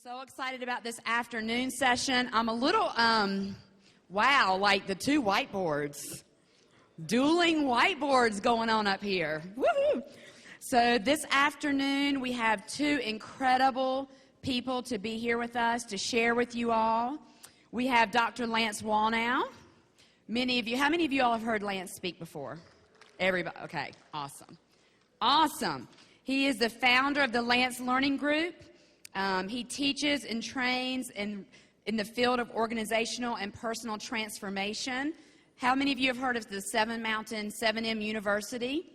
So excited about this afternoon session. I'm a little, wow, like the two whiteboards. Dueling whiteboards going on up here. Woohoo! So this afternoon we have two incredible people to be here with us to share with you all. We have Dr. Lance Wallnau. Many of you, how many of you all have heard Lance speak before? Everybody, okay, awesome. Awesome. He is the founder of the Lance Learning Group. He teaches and trains in the field of organizational and personal transformation. How many of you have heard of the Seven Mountain 7M University?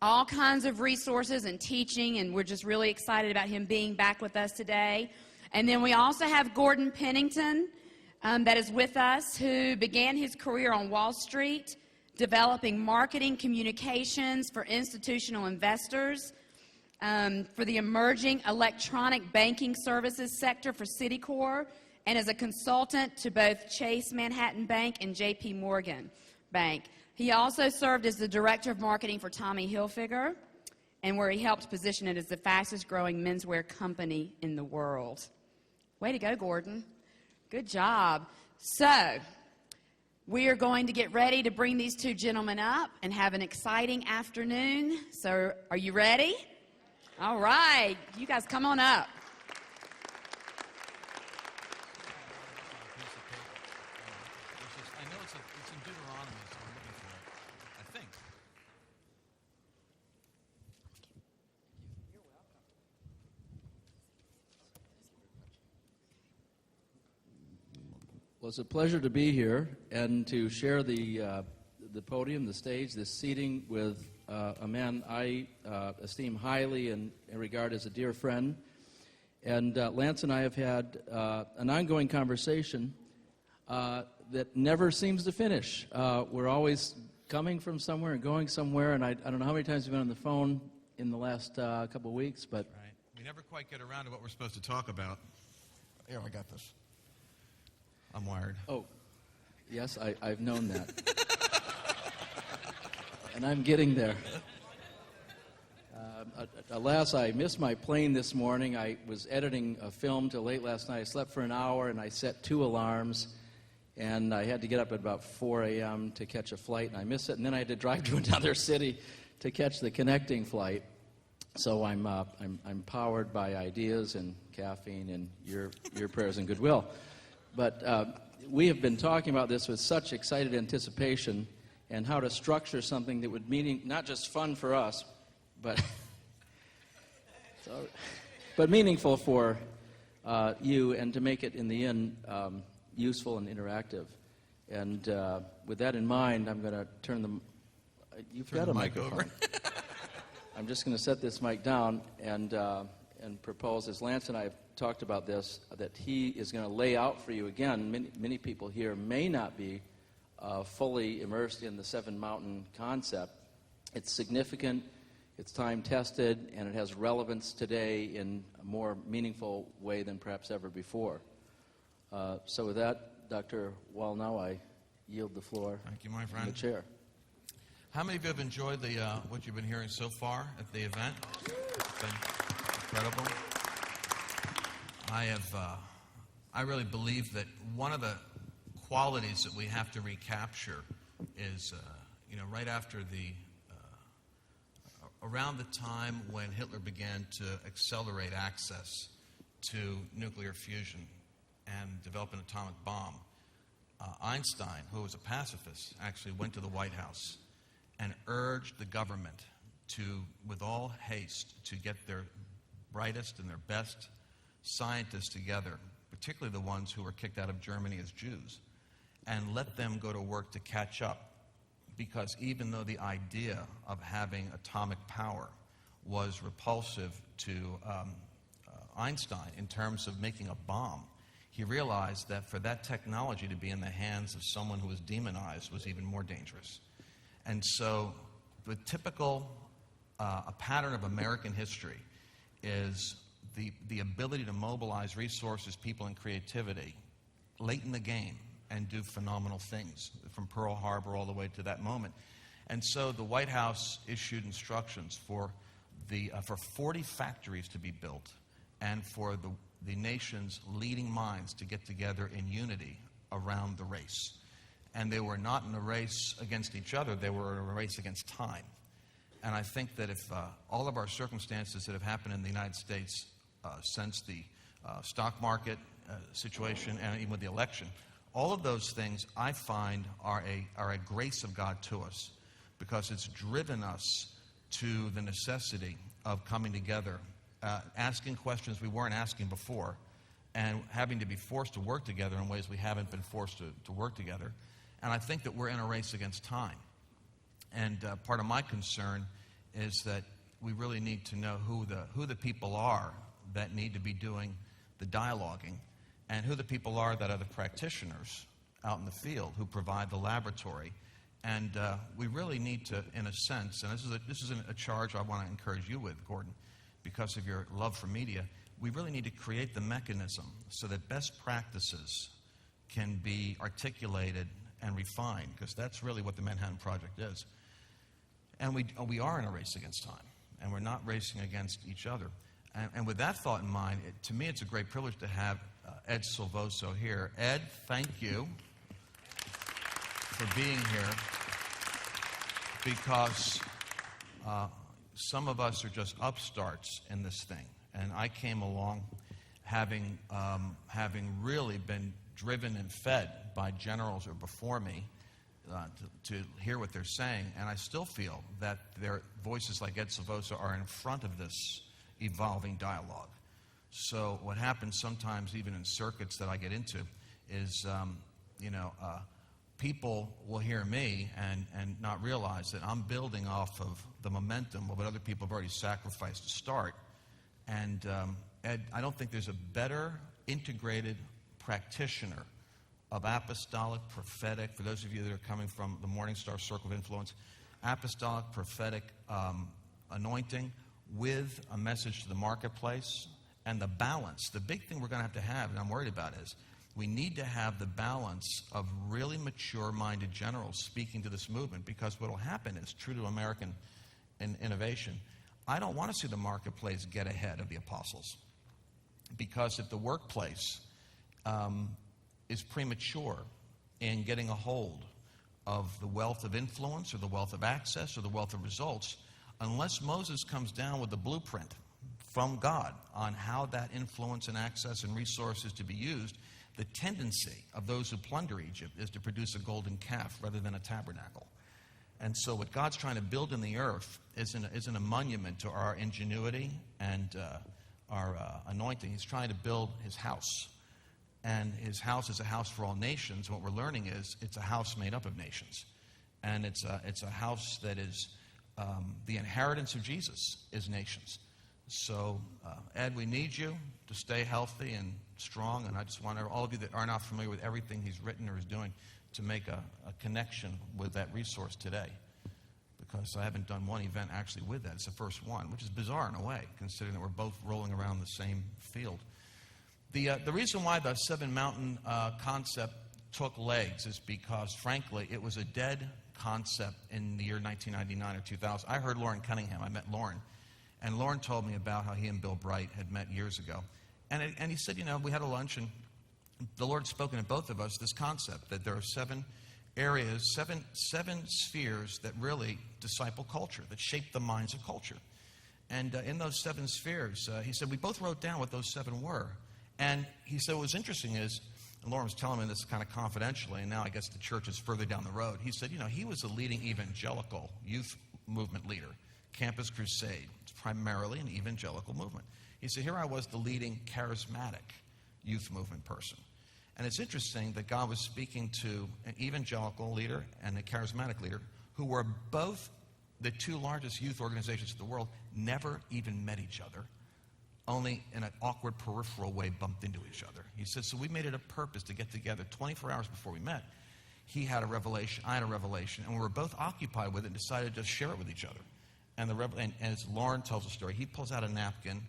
All kinds of resources and teaching, and we're just really excited about him being back with us today. And then we also have Gordon Pennington that is with us, who began his career on Wall Street, developing marketing communications for institutional investors, for the emerging electronic banking services sector for Citicorp, and as a consultant to both Chase Manhattan Bank and J.P. Morgan Bank. He also served as the director of marketing for Tommy Hilfiger, and where he helped position it as the fastest growing menswear company in the world. Way to go, Gordon. Good job. So, we are going to get ready to bring these two gentlemen up and have an exciting afternoon. So, are you ready? All right. You guys come on up. I know it's in Deuteronomy, so I'm looking for it. I think. Well, it's a pleasure to be here and to share the podium, the stage, this seating with a man I esteem highly and regard as a dear friend. And Lance and I have had an ongoing conversation that never seems to finish. We're always coming from somewhere and going somewhere, and I don't know how many times we've been on the phone in the last couple of weeks, but... Right. We never quite get around to what we're supposed to talk about. Here, I got this. I'm wired. Oh, yes, I've known that. And I'm getting there. Alas, I missed my plane this morning. I was editing a film till late last night. I slept for an hour, and I set 2 alarms. And I had to get up at about 4 a.m. to catch a flight, and I missed it. And then I had to drive to another city to catch the connecting flight. So I'm powered by ideas and caffeine and your prayers and goodwill. But we have been talking about this with such excited anticipation and how to structure something that would mean not just fun for us, but meaningful for you, and to make it in the end useful and interactive. And with that in mind, I'm going to turn the... You've got a microphone. I'm just going to set this mic down and propose, as Lance and I have talked about this, that he is going to lay out for you again. Many people here may not be fully immersed in the Seven Mountain concept. It's significant, it's time-tested, and it has relevance today in a more meaningful way than perhaps ever before. So with that, Dr. Wallnau, I yield the floor. Thank you, my friend. The chair. How many of you have enjoyed what you've been hearing so far at the event? It's been incredible. I really believe that one of the qualities that we have to recapture is, right after around the time when Hitler began to accelerate access to nuclear fusion and develop an atomic bomb, Einstein, who was a pacifist, actually went to the White House and urged the government to, with all haste, to get their brightest and their best scientists together, particularly the ones who were kicked out of Germany as Jews, and let them go to work to catch up. Because even though the idea of having atomic power was repulsive to Einstein in terms of making a bomb, he realized that for that technology to be in the hands of someone who was demonized was even more dangerous. And so the typical a pattern of American history is the ability to mobilize resources, people, and creativity late in the game and do phenomenal things, from Pearl Harbor all the way to that moment. And so the White House issued instructions for 40 factories to be built, and for the nation's leading minds to get together in unity around the race. And they were not in a race against each other, they were in a race against time. And I think that if all of our circumstances that have happened in the United States since the stock market situation and even with the election, all of those things I find are a grace of God to us, because it's driven us to the necessity of coming together, asking questions we weren't asking before, and having to be forced to work together in ways we haven't been forced to work together. And I think that we're in a race against time. And part of my concern is that we really need to know who the people are that need to be doing the dialoguing, and who the people are that are the practitioners out in the field who provide the laboratory. And we really need to, in a sense, and this is a charge I want to encourage you with, Gordon, because of your love for media, we really need to create the mechanism so that best practices can be articulated and refined, because that's really what the Manhattan Project is. And we are in a race against time, and we're not racing against each other. And with that thought in mind, to me it's a great privilege to have Ed Silvoso here. Ed, thank you for being here, because some of us are just upstarts in this thing. And I came along having really been driven and fed by generals who are before me to hear what they're saying. And I still feel that their voices like Ed Silvoso are in front of this evolving dialogue. So what happens sometimes, even in circuits that I get into, is people will hear me and not realize that I'm building off of the momentum of what other people have already sacrificed to start. And Ed, I don't think there's a better integrated practitioner of apostolic, prophetic, for those of you that are coming from the Morning Star Circle of Influence, apostolic, prophetic anointing with a message to the marketplace, and the balance. The big thing we're going to have, and I'm worried about, is we need to have the balance of really mature-minded generals speaking to this movement, because what will happen is, true to American innovation, I don't want to see the marketplace get ahead of the apostles, because if the workplace is premature in getting a hold of the wealth of influence or the wealth of access or the wealth of results, unless Moses comes down with the blueprint from God on how that influence and access and resources to be used, the tendency of those who plunder Egypt is to produce a golden calf rather than a tabernacle. And so what God's trying to build in the earth isn't a monument to our ingenuity and our anointing. He's trying to build his house. And his house is a house for all nations. What we're learning is it's a house made up of nations. And it's a house that is the inheritance of Jesus is nations. So, Ed, we need you to stay healthy and strong. And I just want all of you that are not familiar with everything he's written or is doing to make a connection with that resource today. Because I haven't done one event actually with that. It's the first one, which is bizarre in a way, considering that we're both rolling around the same field. The reason why the Seven Mountain concept took legs is because, frankly, it was a dead concept in the year 1999 or 2000. I heard Lauren Cunningham. I met Lauren. And Lauren told me about how he and Bill Bright had met years ago. And he said, we had a lunch, and the Lord had spoken to both of us this concept that there are 7 areas, seven spheres that really disciple culture, that shape the minds of culture. And in those 7 spheres, he said, we both wrote down what those 7 were. And he said what was interesting is, and Lauren was telling me this kind of confidentially, and now I guess the church is further down the road. He said, he was a leading evangelical youth movement leader. Campus Crusade. It's primarily an evangelical movement. He said, here I was, the leading charismatic youth movement person. And it's interesting that God was speaking to an evangelical leader and a charismatic leader who were both the 2 largest youth organizations in the world, never even met each other, only in an awkward peripheral way bumped into each other. He said, so we made it a purpose to get together 24 hours before we met. He had a revelation, I had a revelation, and we were both occupied with it and decided to share it with each other. And as Lauren tells the story, he pulls out a napkin,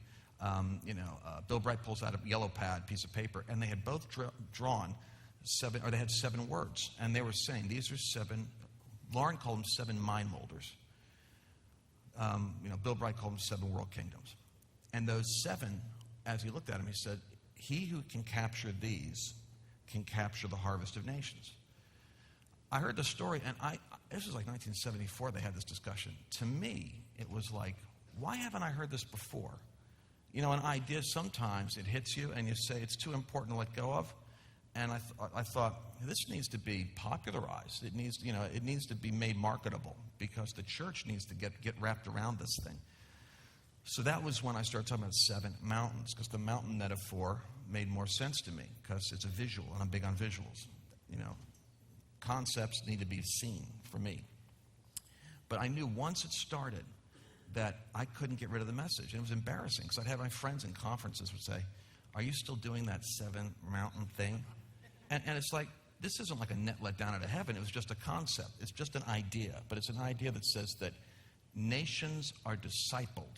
Bill Bright pulls out a yellow pad, piece of paper, and they had both drawn 7, or they had 7 words. And they were saying, these are 7, Lauren called them 7 mind molders. Bill Bright called them 7 world kingdoms. And those 7, as he looked at them, he said, he who can capture these can capture the harvest of nations. I heard the story, and this was like 1974 they had this discussion. To me, it was like, why haven't I heard this before? You know, an idea, sometimes it hits you and you say it's too important to let go of. And I thought, this needs to be popularized. It needs to be made marketable, because the church needs to get wrapped around this thing. So that was when I started talking about 7 mountains, because the mountain metaphor made more sense to me, because it's a visual, and I'm big on visuals. You know, concepts need to be seen for me. But I knew once it started that I couldn't get rid of the message. And it was embarrassing, because I'd have my friends in conferences would say, "Are you still doing that 7 mountain thing?" And it's like, this isn't like a net let down out of heaven. It was just a concept. It's just an idea. But it's an idea that says that nations are discipled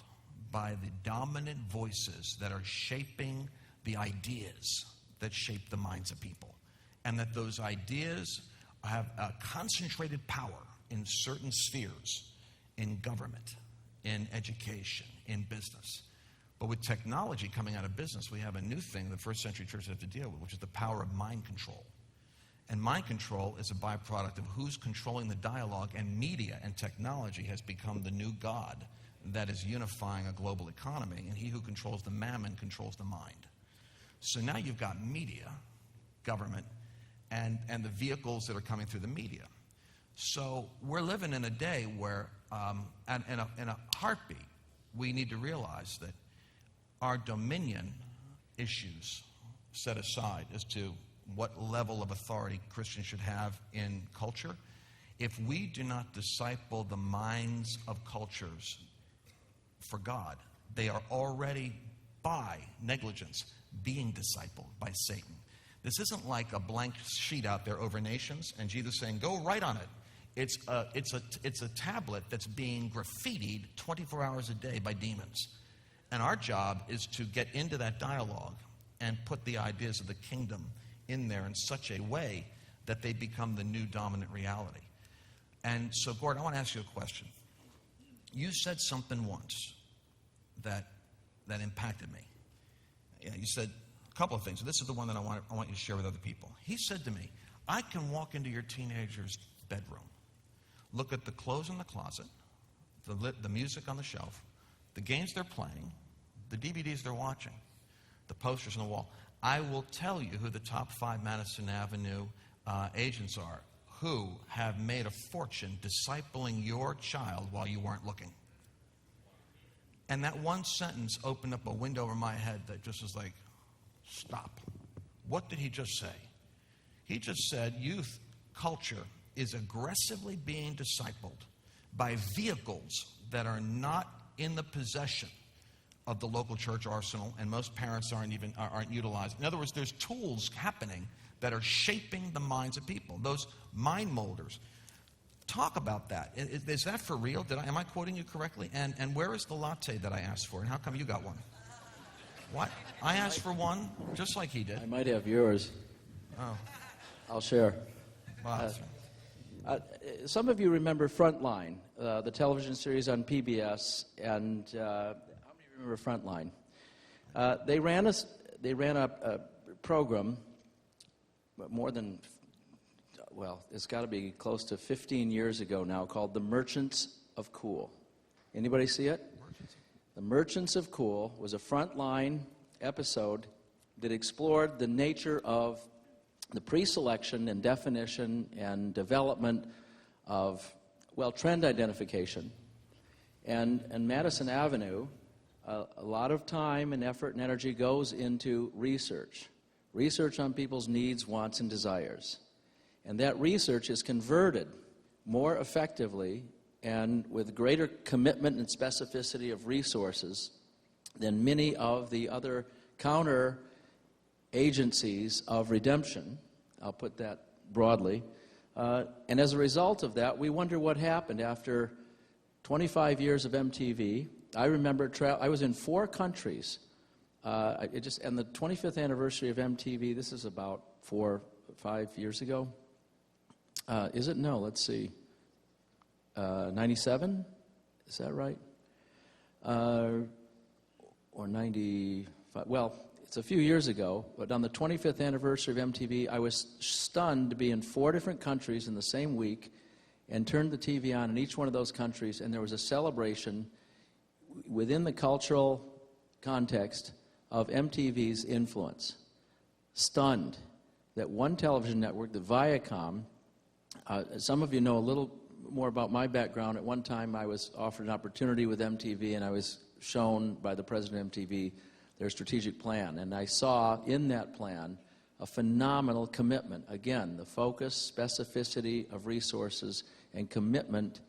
by the dominant voices that are shaping the ideas that shape the minds of people. And that those ideas have a concentrated power in certain spheres, in government, in education, in business. But with technology coming out of business, we have a new thing the first century church had to deal with, which is the power of mind control. And mind control is a byproduct of who's controlling the dialogue, and media and technology has become the new god that is unifying a global economy, and he who controls the mammon controls the mind. So now you've got media, government, and the vehicles that are coming through the media. So we're living in a day where, in a heartbeat, we need to realize that our dominion issues set aside as to what level of authority Christians should have in culture, if we do not disciple the minds of cultures for God, they are already, by negligence, being discipled by Satan. This isn't like a blank sheet out there over nations and Jesus saying, "Go write on it." It's a tablet that's being graffitied 24 hours a day by demons. And our job is to get into that dialogue and put the ideas of the kingdom in there in such a way that they become the new dominant reality. And so, Gordon, I want to ask you a question. You said something once that impacted me. Yeah, you said a couple of things. This is the one that I want you to share with other people. He said to me, "I can walk into your teenager's bedroom, look at the clothes in the closet, the music on the shelf, the games they're playing, the DVDs they're watching, the posters on the wall. I will tell you who the top 5 Madison Avenue agents are who have made a fortune discipling your child while you weren't looking." And that one sentence opened up a window over my head that just was like, stop. What did he just say? He just said youth culture is aggressively being discipled by vehicles that are not in the possession of the local church arsenal, and most parents aren't utilizing. In other words, there's tools happening that are shaping the minds of people, those mind molders. Talk about that. Is that for real? Am I quoting you correctly? And where is the latte that I asked for, and how come you got one? What? I asked for one, just like he did. I might have yours. Oh. I'll share. Wow. Some of you remember Frontline, the television series on PBS, and how many remember Frontline? They ran a program, more than, well, it's got to be close to 15 years ago now, called The Merchants of Cool. Anybody see it? The Merchants of Cool was a Frontline episode that explored the nature of the pre-selection and definition and development of, well, trend identification. And Madison Avenue, a lot of time and effort and energy goes into research on people's needs, wants, and desires. And that research is converted more effectively and with greater commitment and specificity of resources than many of the other counter agencies of redemption. I'll put that broadly. And as a result of that, we wonder what happened after 25 years of MTV. I remember I was in 4 countries. And the 25th anniversary of MTV, this is about 4 or 5 years ago. Is it? No, let's see. 97? Is that right? Or 95? Well, it's a few years ago, but on the 25th anniversary of MTV, I was stunned to be in 4 different countries in the same week and turned the TV on in each one of those countries, and there was a celebration within the cultural context of MTV's influence. Stunned that one television network, the Viacom, some of you know a little more about my background. At one time, I was offered an opportunity with MTV, and I was shown by the president of MTV their strategic plan. And I saw in that plan a phenomenal commitment. Again, the focus, specificity of resources, and commitment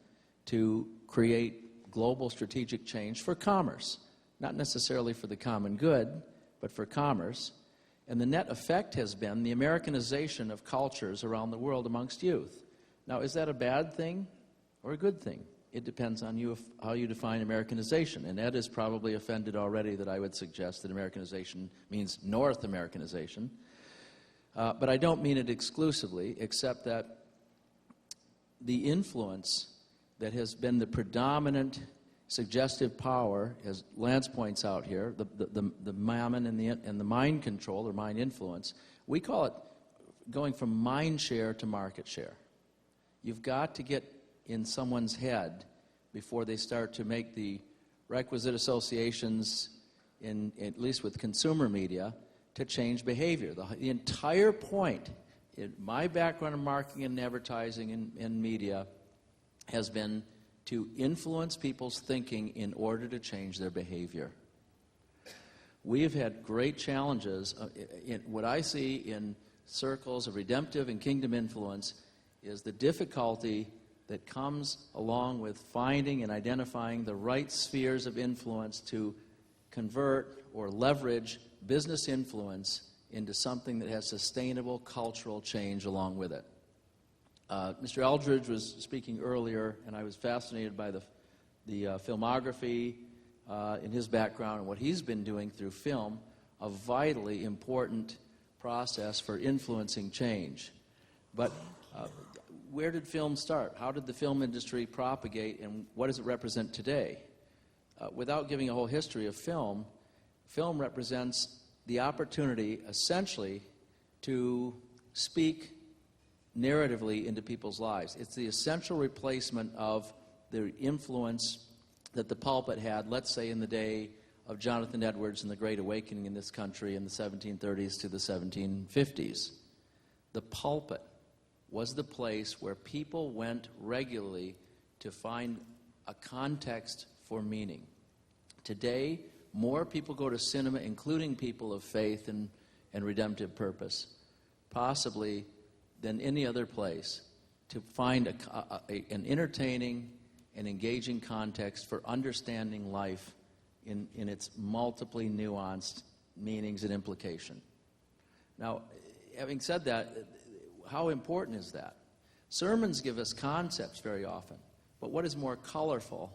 to create global strategic change for commerce. Not necessarily for the common good, but for commerce. And the net effect has been the Americanization of cultures around the world amongst youth. Now, is that a bad thing or a good thing? It depends on you how you define Americanization. And Ed is probably offended already that I would suggest that Americanization means North Americanization. But I don't mean it exclusively, except that the influence that has been the predominant suggestive power, as Lance points out here, the mammon and the mind control or mind influence, we call it going from mind share to market share. You've got to get in someone's head before they start to make the requisite associations, at least with consumer media, to change behavior. The entire point in my background in marketing and advertising and media has been to influence people's thinking in order to change their behavior. We have had great challenges. What I see in circles of redemptive and kingdom influence is the difficulty that comes along with finding and identifying the right spheres of influence to convert or leverage business influence into something that has sustainable cultural change along with it. Mr. Eldridge was speaking earlier, and I was fascinated by the filmography in his background and what he's been doing through film, a vitally important process for influencing change. But where did film start? How did the film industry propagate, and what does it represent today? Without giving a whole history of film, film represents the opportunity, essentially, to speak narratively into people's lives. It's the essential replacement of the influence that the pulpit had, let's say, in the day of Jonathan Edwards and the Great Awakening in this country in the 1730s to the 1750s. The pulpit was the place where people went regularly to find a context for meaning. Today, more people go to cinema, including people of faith and redemptive purpose, possibly than any other place, to find an entertaining and engaging context for understanding life in its multiply nuanced meanings and implication. Now, having said that, how important is that? Sermons give us concepts very often, but what is more colorful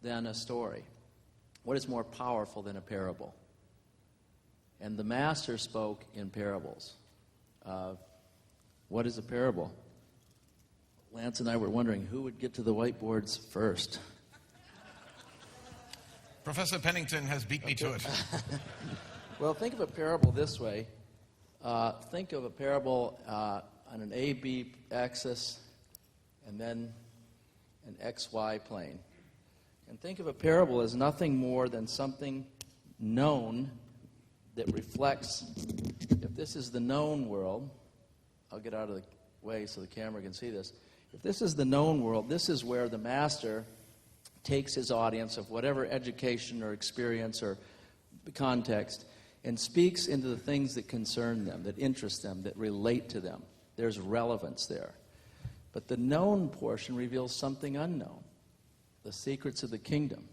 than a story? What is more powerful than a parable? And the Master spoke in parables. What is a parable? Lance and I were wondering who would get to the whiteboards first. Professor Pennington has beat me to it. Well, think of a parable this way. Think of a parable on an A-B axis and then an XY plane. And think of a parable as nothing more than something known that reflects, if this is the known world, I'll get out of the way so the camera can see this. If this is the known world, this is where the master takes his audience of whatever education or experience or context and speaks into the things that concern them, that interest them, that relate to them. There's relevance there. But the known portion reveals something unknown, the secrets of the kingdom.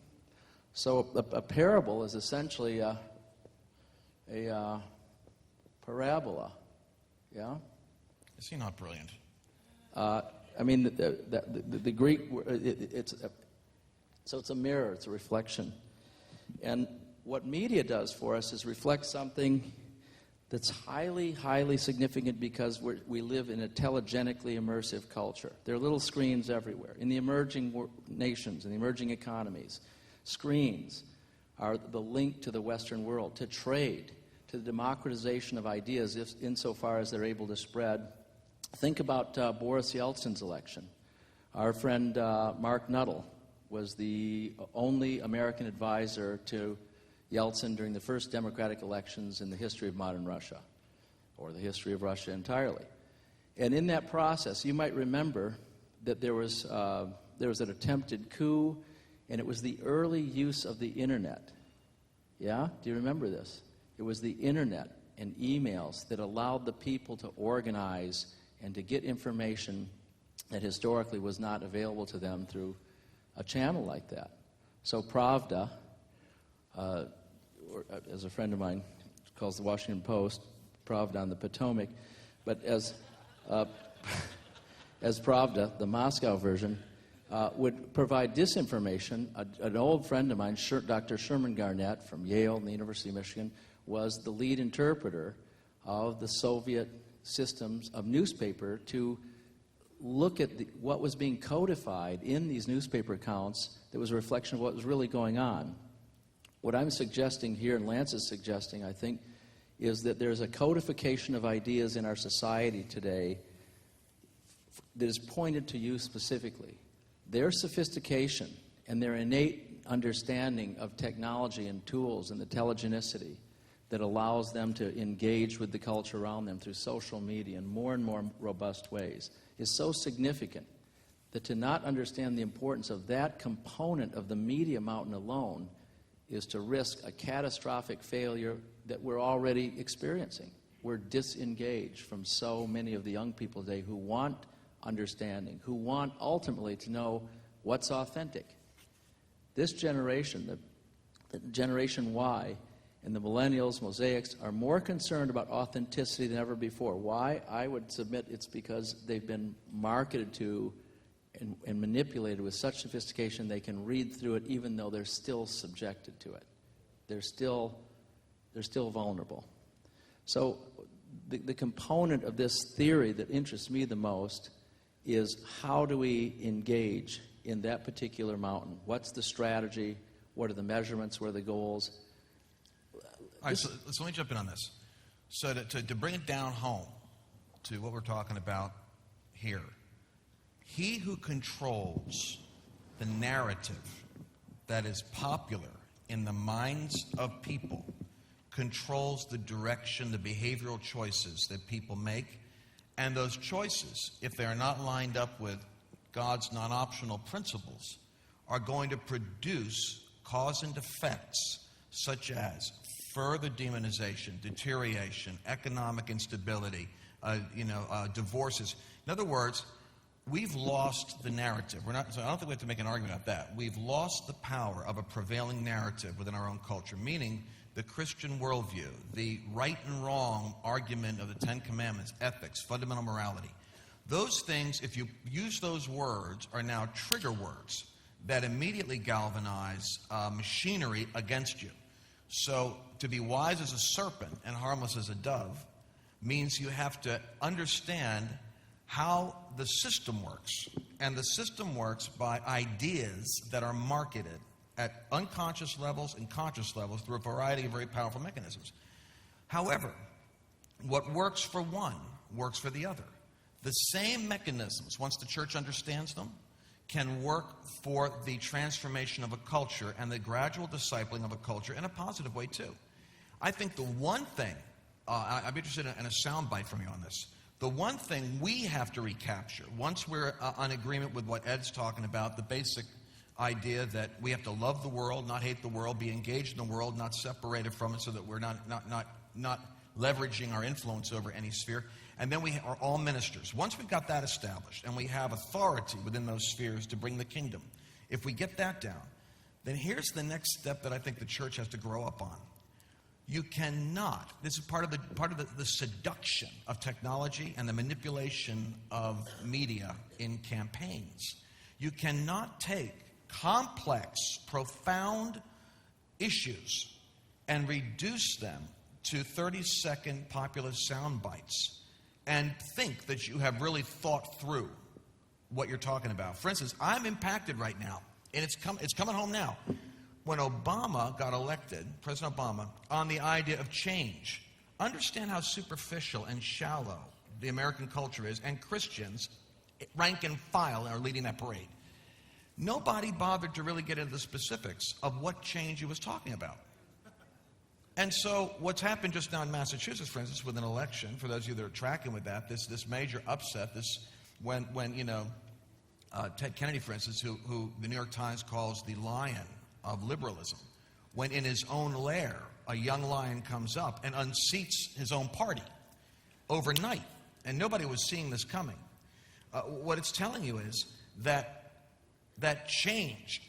So a parable is essentially a parabola, yeah? Is he not brilliant? I mean, the Greek, it's a mirror, it's a reflection. And what media does for us is reflect something that's highly, highly significant because we live in a telegenically immersive culture. There are little screens everywhere. In the emerging nations, in the emerging economies, screens are the link to the Western world, to trade, to the democratization of ideas insofar as they're able to spread. Think about Boris Yeltsin's election. Our friend Mark Nuttall was the only American advisor to Yeltsin during the first democratic elections in the history of modern Russia, or the history of Russia entirely. And in that process, you might remember that there was an attempted coup, and it was the early use of the internet. Yeah? Do you remember this? It was the internet and emails that allowed the people to organize and to get information that historically was not available to them through a channel like that. So Pravda, or as a friend of mine calls the Washington Post, Pravda on the Potomac, but as Pravda, the Moscow version, would provide disinformation. An old friend of mine, Dr. Sherman Garnett from Yale and the University of Michigan, was the lead interpreter of the Soviet systems of newspaper to look at what was being codified in these newspaper accounts that was a reflection of what was really going on. What I'm suggesting here, and Lance is suggesting, I think, is that there's a codification of ideas in our society today that is pointed to you specifically. Their sophistication and their innate understanding of technology and tools and the telegenicity that allows them to engage with the culture around them through social media in more and more robust ways is so significant that to not understand the importance of that component of the media mountain alone is to risk a catastrophic failure that we're already experiencing. We're disengaged from so many of the young people today who want understanding, who want ultimately to know what's authentic. This generation, the Generation Y, and the millennials, mosaics, are more concerned about authenticity than ever before. Why? I would submit it's because they've been marketed to and manipulated with such sophistication they can read through it even though they're still subjected to it. They're still vulnerable. So the component of this theory that interests me the most is how do we engage in that particular mountain? What's the strategy? What are the measurements? What are the goals? All right, so let me jump in on this. So to bring it down home to what we're talking about here, he who controls the narrative that is popular in the minds of people controls the direction, the behavioral choices that people make, and those choices, if they are not lined up with God's non-optional principles, are going to produce cause and effects such as further demonization, deterioration, economic instability, divorces. In other words, we've lost the narrative. So I don't think we have to make an argument about that. We've lost the power of a prevailing narrative within our own culture, meaning the Christian worldview, the right and wrong argument of the Ten Commandments, ethics, fundamental morality. Those things, if you use those words, are now trigger words that immediately galvanize machinery against you. So to be wise as a serpent and harmless as a dove means you have to understand how the system works. And the system works by ideas that are marketed at unconscious levels and conscious levels through a variety of very powerful mechanisms. However, what works for one works for the other. The same mechanisms, once the church understands them, can work for the transformation of a culture and the gradual discipling of a culture in a positive way too. I think the one thing, I'd be interested in a soundbite from you on this. The one thing we have to recapture, once we're on agreement with what Ed's talking about, the basic idea that we have to love the world, not hate the world, be engaged in the world, not separated from it so that we're not leveraging our influence over any sphere. And then we are all ministers. Once we've got that established and we have authority within those spheres to bring the kingdom, if we get that down, then here's the next step that I think the church has to grow up on. You cannot, this is part of the seduction of technology and the manipulation of media in campaigns. You cannot take complex, profound issues and reduce them to 30-second populist sound bites and think that you have really thought through what you're talking about. For instance, I'm impacted right now, and it's coming home now, when Obama got elected, President Obama, on the idea of change. Understand how superficial and shallow the American culture is, and Christians, rank and file, are leading that parade. Nobody bothered to really get into the specifics of what change he was talking about. And so what's happened just now in Massachusetts, for instance, with an election, for those of you that are tracking with that, this major upset, when Ted Kennedy, for instance, who the New York Times calls the lion of liberalism, when in his own lair a young lion comes up and unseats his own party overnight, and nobody was seeing this coming. What it's telling you is that change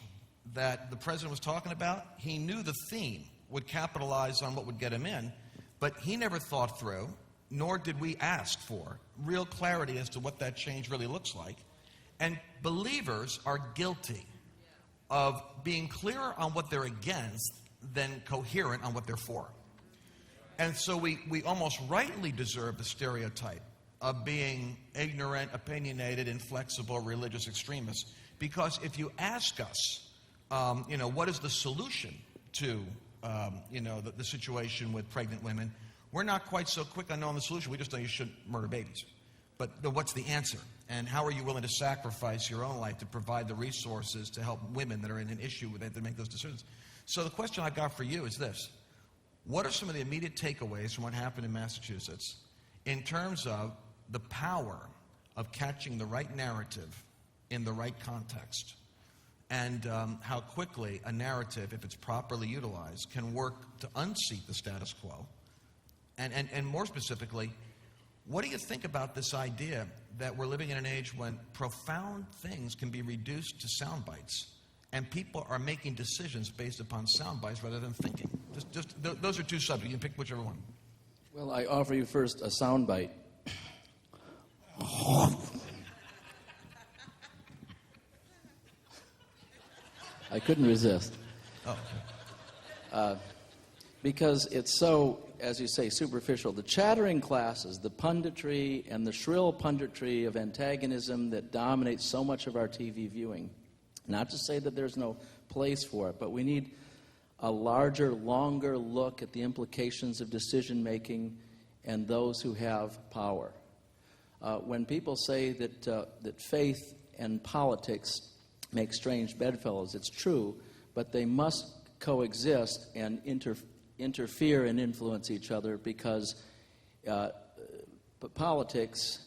that the president was talking about, he knew the theme would capitalize on what would get him in, but he never thought through, nor did we ask for, real clarity as to what that change really looks like. And believers are guilty of being clearer on what they're against than coherent on what they're for. And so we almost rightly deserve the stereotype of being ignorant, opinionated, inflexible, religious extremists. Because if you ask us, what is the solution to, the situation with pregnant women, we're not quite so quick on knowing the solution. We just know you shouldn't murder babies. But what's the answer? And how are you willing to sacrifice your own life to provide the resources to help women that are in an issue with it to make those decisions? So the question I've got for you is this. What are some of the immediate takeaways from what happened in Massachusetts in terms of the power of catching the right narrative in the right context, and how quickly a narrative, if it's properly utilized, can work to unseat the status quo? And more specifically, what do you think about this idea that we're living in an age when profound things can be reduced to sound bites, and people are making decisions based upon sound bites rather than thinking? Those are two subjects. You can pick whichever one. Well, I offer you first a sound bite. I couldn't resist. Oh, okay. Because it's so, as you say, superficial. The chattering classes, the punditry and the shrill punditry of antagonism that dominates so much of our TV viewing. Not to say that there's no place for it, but we need a larger, longer look at the implications of decision-making and those who have power. When people say that faith and politics make strange bedfellows, it's true, but they must coexist and interfere and influence each other, because politics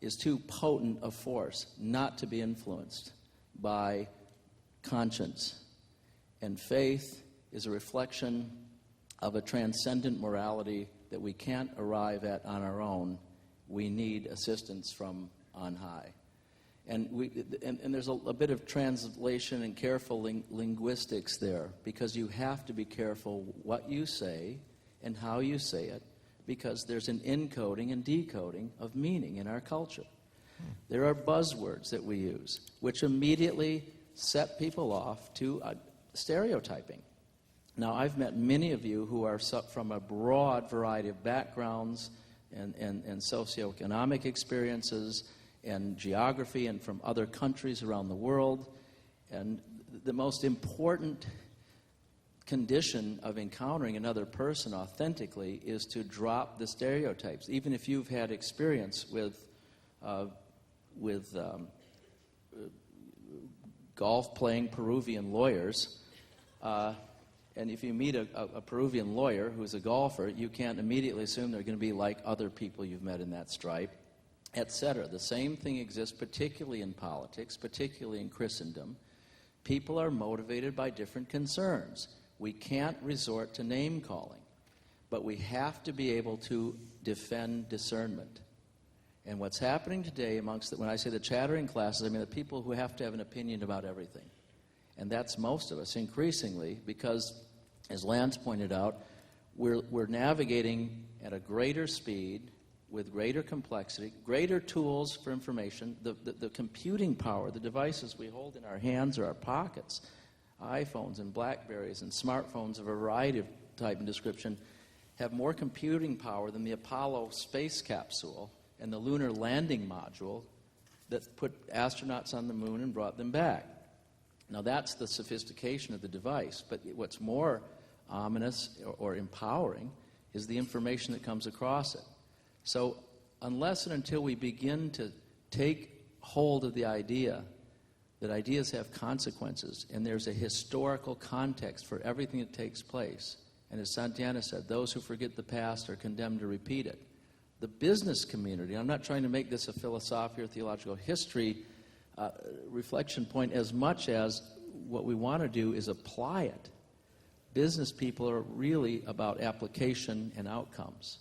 is too potent a force not to be influenced by conscience. And faith is a reflection of a transcendent morality that we can't arrive at on our own. We need assistance from on high. And there's a bit of translation and careful linguistics there, because you have to be careful what you say and how you say it, because there's an encoding and decoding of meaning in our culture. There are buzzwords that we use which immediately set people off to stereotyping. Now, I've met many of you who are from a broad variety of backgrounds and socioeconomic experiences and geography, and from other countries around the world. And the most important condition of encountering another person authentically is to drop the stereotypes. Even if you've had experience with golf-playing Peruvian lawyers, and if you meet a Peruvian lawyer who's a golfer, you can't immediately assume they're going to be like other people you've met in that stripe, etc. The same thing exists particularly in politics, particularly in Christendom. People are motivated by different concerns. We can't resort to name-calling, but we have to be able to defend discernment. And what's happening today when I say the chattering classes, I mean the people who have to have an opinion about everything. And that's most of us, increasingly, because, as Lance pointed out, we're navigating at a greater speed, with greater complexity, greater tools for information. The computing power, the devices we hold in our hands or our pockets, iPhones and Blackberries and smartphones of a variety of type and description, have more computing power than the Apollo space capsule and the lunar landing module that put astronauts on the moon and brought them back. Now that's the sophistication of the device, but what's more ominous or empowering is the information that comes across it. So unless and until we begin to take hold of the idea that ideas have consequences and there's a historical context for everything that takes place, and as Santana said, those who forget the past are condemned to repeat it. The business community, I'm not trying to make this a philosophy or theological history reflection point as much as what we want to do is apply it. Business people are really about application and outcomes.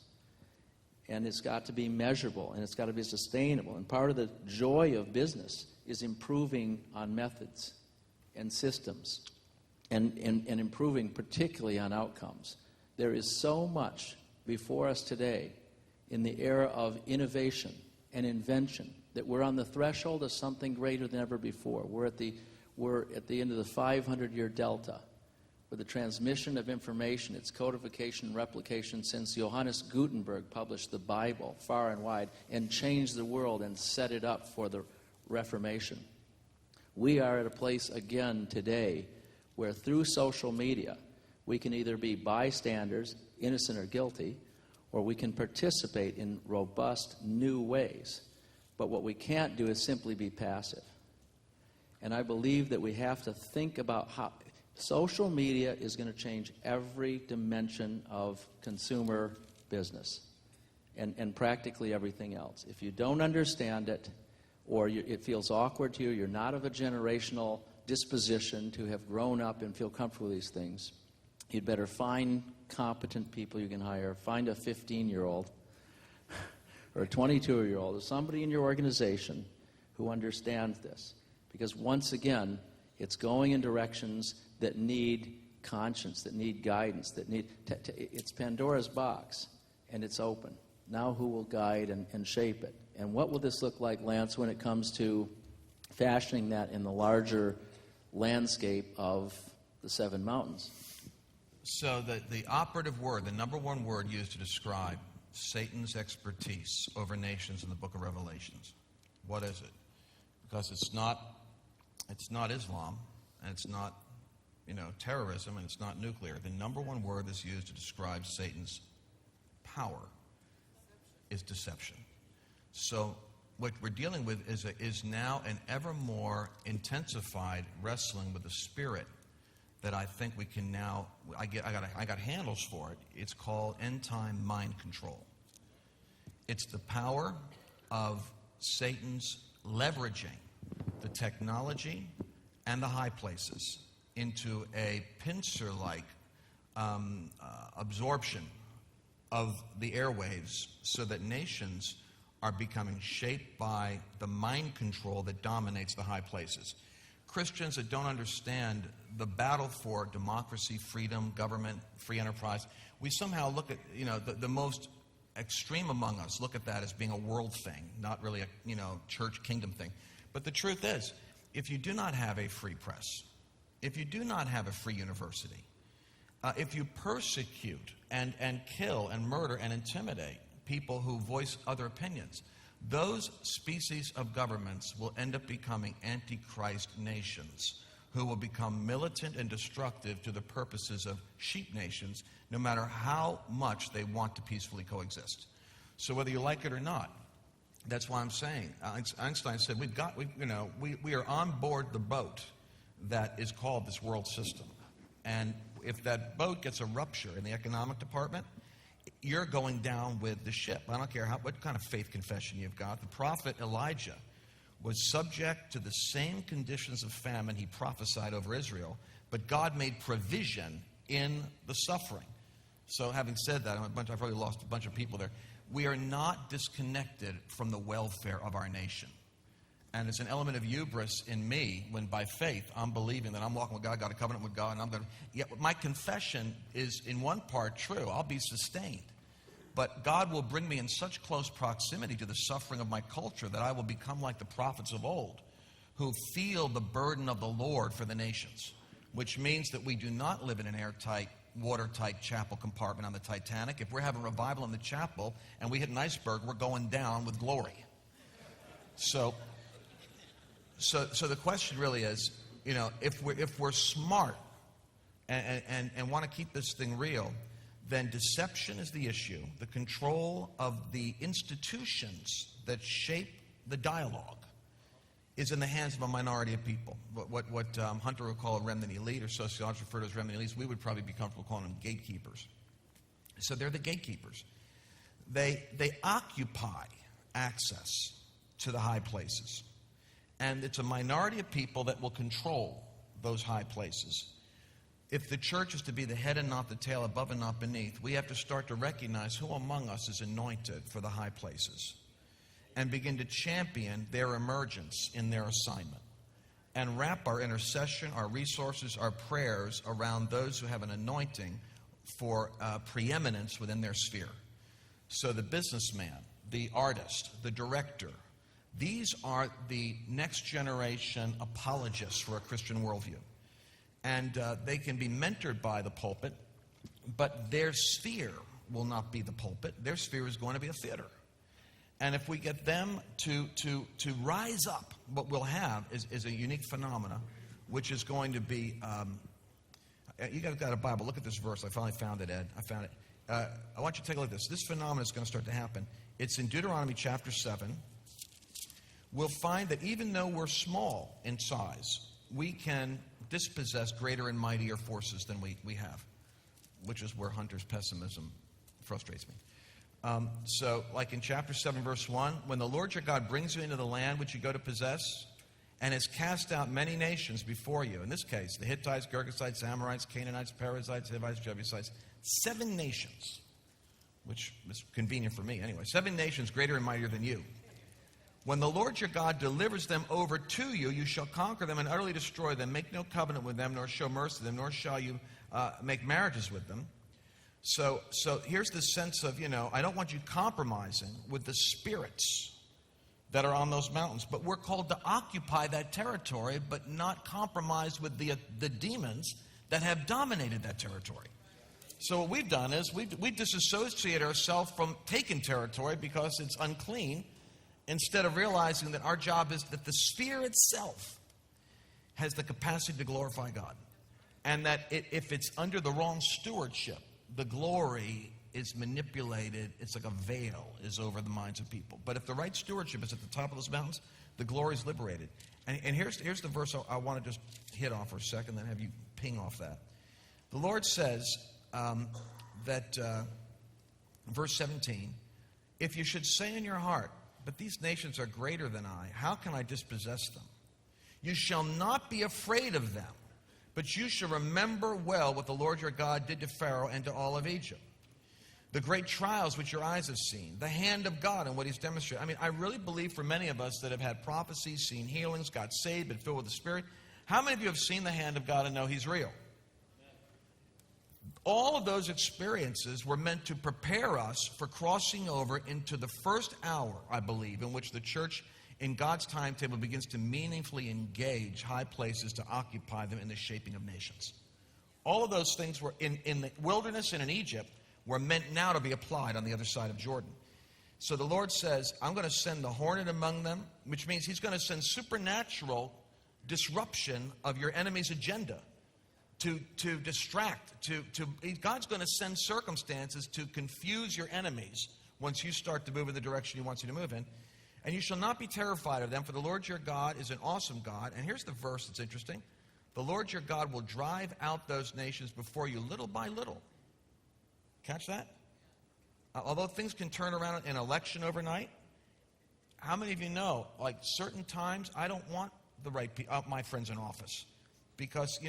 And it's got to be measurable, and it's got to be sustainable. And part of the joy of business is improving on methods and systems and improving particularly on outcomes. There is so much before us today in the era of innovation and invention that we're on the threshold of something greater than ever before. We're at the end of the 500-year delta where the transmission of information, its codification and replication since Johannes Gutenberg published the Bible far and wide and changed the world and set it up for the Reformation. We are at a place again today where through social media we can either be bystanders, innocent or guilty, or we can participate in robust new ways. But what we can't do is simply be passive. And I believe that we have to think about how social media is going to change every dimension of consumer business and practically everything else. If you don't understand it, or it feels awkward to you, you're not of a generational disposition to have grown up and feel comfortable with these things, you'd better find competent people you can hire. Find a 15-year-old or a 22-year-old or somebody in your organization who understands this. Because once again, it's going in directions that need conscience, that need guidance, that need... it's Pandora's box, and it's open. Now who will guide and shape it? And what will this look like, Lance, when it comes to fashioning that in the larger landscape of the Seven Mountains? So the operative word, the number one word used to describe Satan's expertise over nations in the book of Revelations, what is it? Because it's not Islam, and it's not, terrorism, and it's not nuclear. The number one word that's used to describe Satan's power is deception. So what we're dealing with is now an ever more intensified wrestling with the spirit that I think we can now. I got handles for it. It's called Endtime mind control. It's the power of Satan's leveraging the technology and the high places into a pincer-like absorption of the airwaves so that nations are becoming shaped by the mind control that dominates the high places. Christians that don't understand the battle for democracy, freedom, government, free enterprise, we somehow look at, the most extreme among us look at that as being a world thing, not really a, church kingdom thing. But the truth is, if you do not have a free press, if you do not have a free university, if you persecute and kill and murder and intimidate people who voice other opinions, those species of governments will end up becoming antichrist nations who will become militant and destructive to the purposes of sheep nations, no matter how much they want to peacefully coexist. So whether you like it or not, that's why I'm saying, Einstein said, we are on board the boat that is called this world system. And if that boat gets a rupture in the economic department, you're going down with the ship. I don't care what kind of faith confession you've got. The prophet Elijah was subject to the same conditions of famine he prophesied over Israel, but God made provision in the suffering. So having said that, I've probably lost a bunch of people there. We are not disconnected from the welfare of our nation. And it's an element of hubris in me when by faith I'm believing that I'm walking with God, got a covenant with God, and I'm going to... Yet my confession is in one part true. I'll be sustained. But God will bring me in such close proximity to the suffering of my culture that I will become like the prophets of old who feel the burden of the Lord for the nations, which means that we do not live in an airtight, watertight chapel compartment on the Titanic. If we're having revival in the chapel and we hit an iceberg, we're going down with glory. So the question really is, if we're smart and want to keep this thing real, then deception is the issue. The control of the institutions that shape the dialogue is in the hands of a minority of people. What Hunter would call a remnant elite, or sociologists refer to as remnant elites, we would probably be comfortable calling them gatekeepers. So they're the gatekeepers. They occupy access to the high places. And it's a minority of people that will control those high places. If the church is to be the head and not the tail, above and not beneath, we have to start to recognize who among us is anointed for the high places and begin to champion their emergence in their assignment and wrap our intercession, our resources, our prayers around those who have an anointing for preeminence within their sphere. So the businessman, the artist, the director, these are the next generation apologists for a Christian worldview. And they can be mentored by the pulpit, but their sphere will not be the pulpit. Their sphere is going to be a theater. And if we get them to rise up, what we'll have is a unique phenomena, which is going to be, you guys got a Bible. Look at this verse. I finally found it, Ed. I found it. I want you to take a look at this. This phenomenon is going to start to happen. It's in Deuteronomy chapter 7. We'll find that even though we're small in size, we can dispossess greater and mightier forces than we have, which is where Hunter's pessimism frustrates me. So, like in chapter 7, verse 1, when the Lord your God brings you into the land which you go to possess, and has cast out many nations before you, in this case, the Hittites, Girgashites, Amorites, Canaanites, Perizzites, Hivites, Jebusites, 7 nations, which is convenient for me anyway, 7 nations greater and mightier than you. When the Lord your God delivers them over to you, you shall conquer them and utterly destroy them. Make no covenant with them, nor show mercy to them, nor shall you make marriages with them. So here's the sense of, I don't want you compromising with the spirits that are on those mountains. But we're called to occupy that territory, but not compromise with the demons that have dominated that territory. So what we've done is we disassociate ourselves from taking territory because it's unclean, instead of realizing that our job is that the sphere itself has the capacity to glorify God. And that if it's under the wrong stewardship, the glory is manipulated. It's like a veil is over the minds of people. But if the right stewardship is at the top of those mountains, the glory is liberated. And here's the verse I want to just hit on for a second, then have you ping off that. The Lord says verse 17, if you should say in your heart, but these nations are greater than I, how can I dispossess them? You shall not be afraid of them, but you shall remember well what the Lord your God did to Pharaoh and to all of Egypt. The great trials which your eyes have seen, the hand of God and what he's demonstrated. I mean, I really believe for many of us that have had prophecies, seen healings, got saved, been filled with the Spirit, how many of you have seen the hand of God and know he's real? All of those experiences were meant to prepare us for crossing over into the first hour, I believe, in which the church in God's timetable begins to meaningfully engage high places to occupy them in the shaping of nations. All of those things were in the wilderness and in Egypt were meant now to be applied on the other side of Jordan. So the Lord says, I'm going to send the hornet among them, which means he's going to send supernatural disruption of your enemy's agenda. To distract, God's going to send circumstances to confuse your enemies once you start to move in the direction he wants you to move in. And you shall not be terrified of them, for the Lord your God is an awesome God. And here's the verse that's interesting. The Lord your God will drive out those nations before you little by little. Catch that? Although things can turn around in an election overnight, how many of you know, like certain times, I don't want the right my friends in office. Because,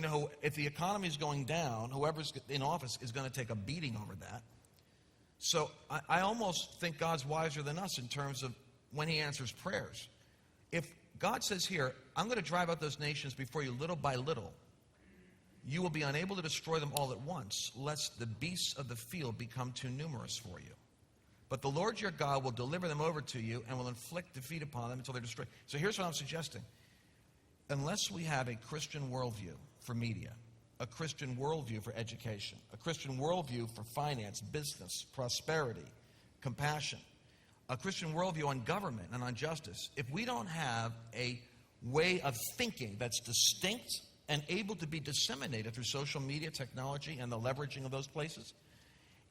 if the economy is going down, whoever's in office is going to take a beating over that. So I almost think God's wiser than us in terms of when he answers prayers. If God says here, I'm going to drive out those nations before you little by little, you will be unable to destroy them all at once, lest the beasts of the field become too numerous for you. But the Lord your God will deliver them over to you and will inflict defeat upon them until they're destroyed. So here's what I'm suggesting. Unless we have a Christian worldview for media, a Christian worldview for education, a Christian worldview for finance, business, prosperity, compassion, a Christian worldview on government and on justice, if we don't have a way of thinking that's distinct and able to be disseminated through social media technology and the leveraging of those places,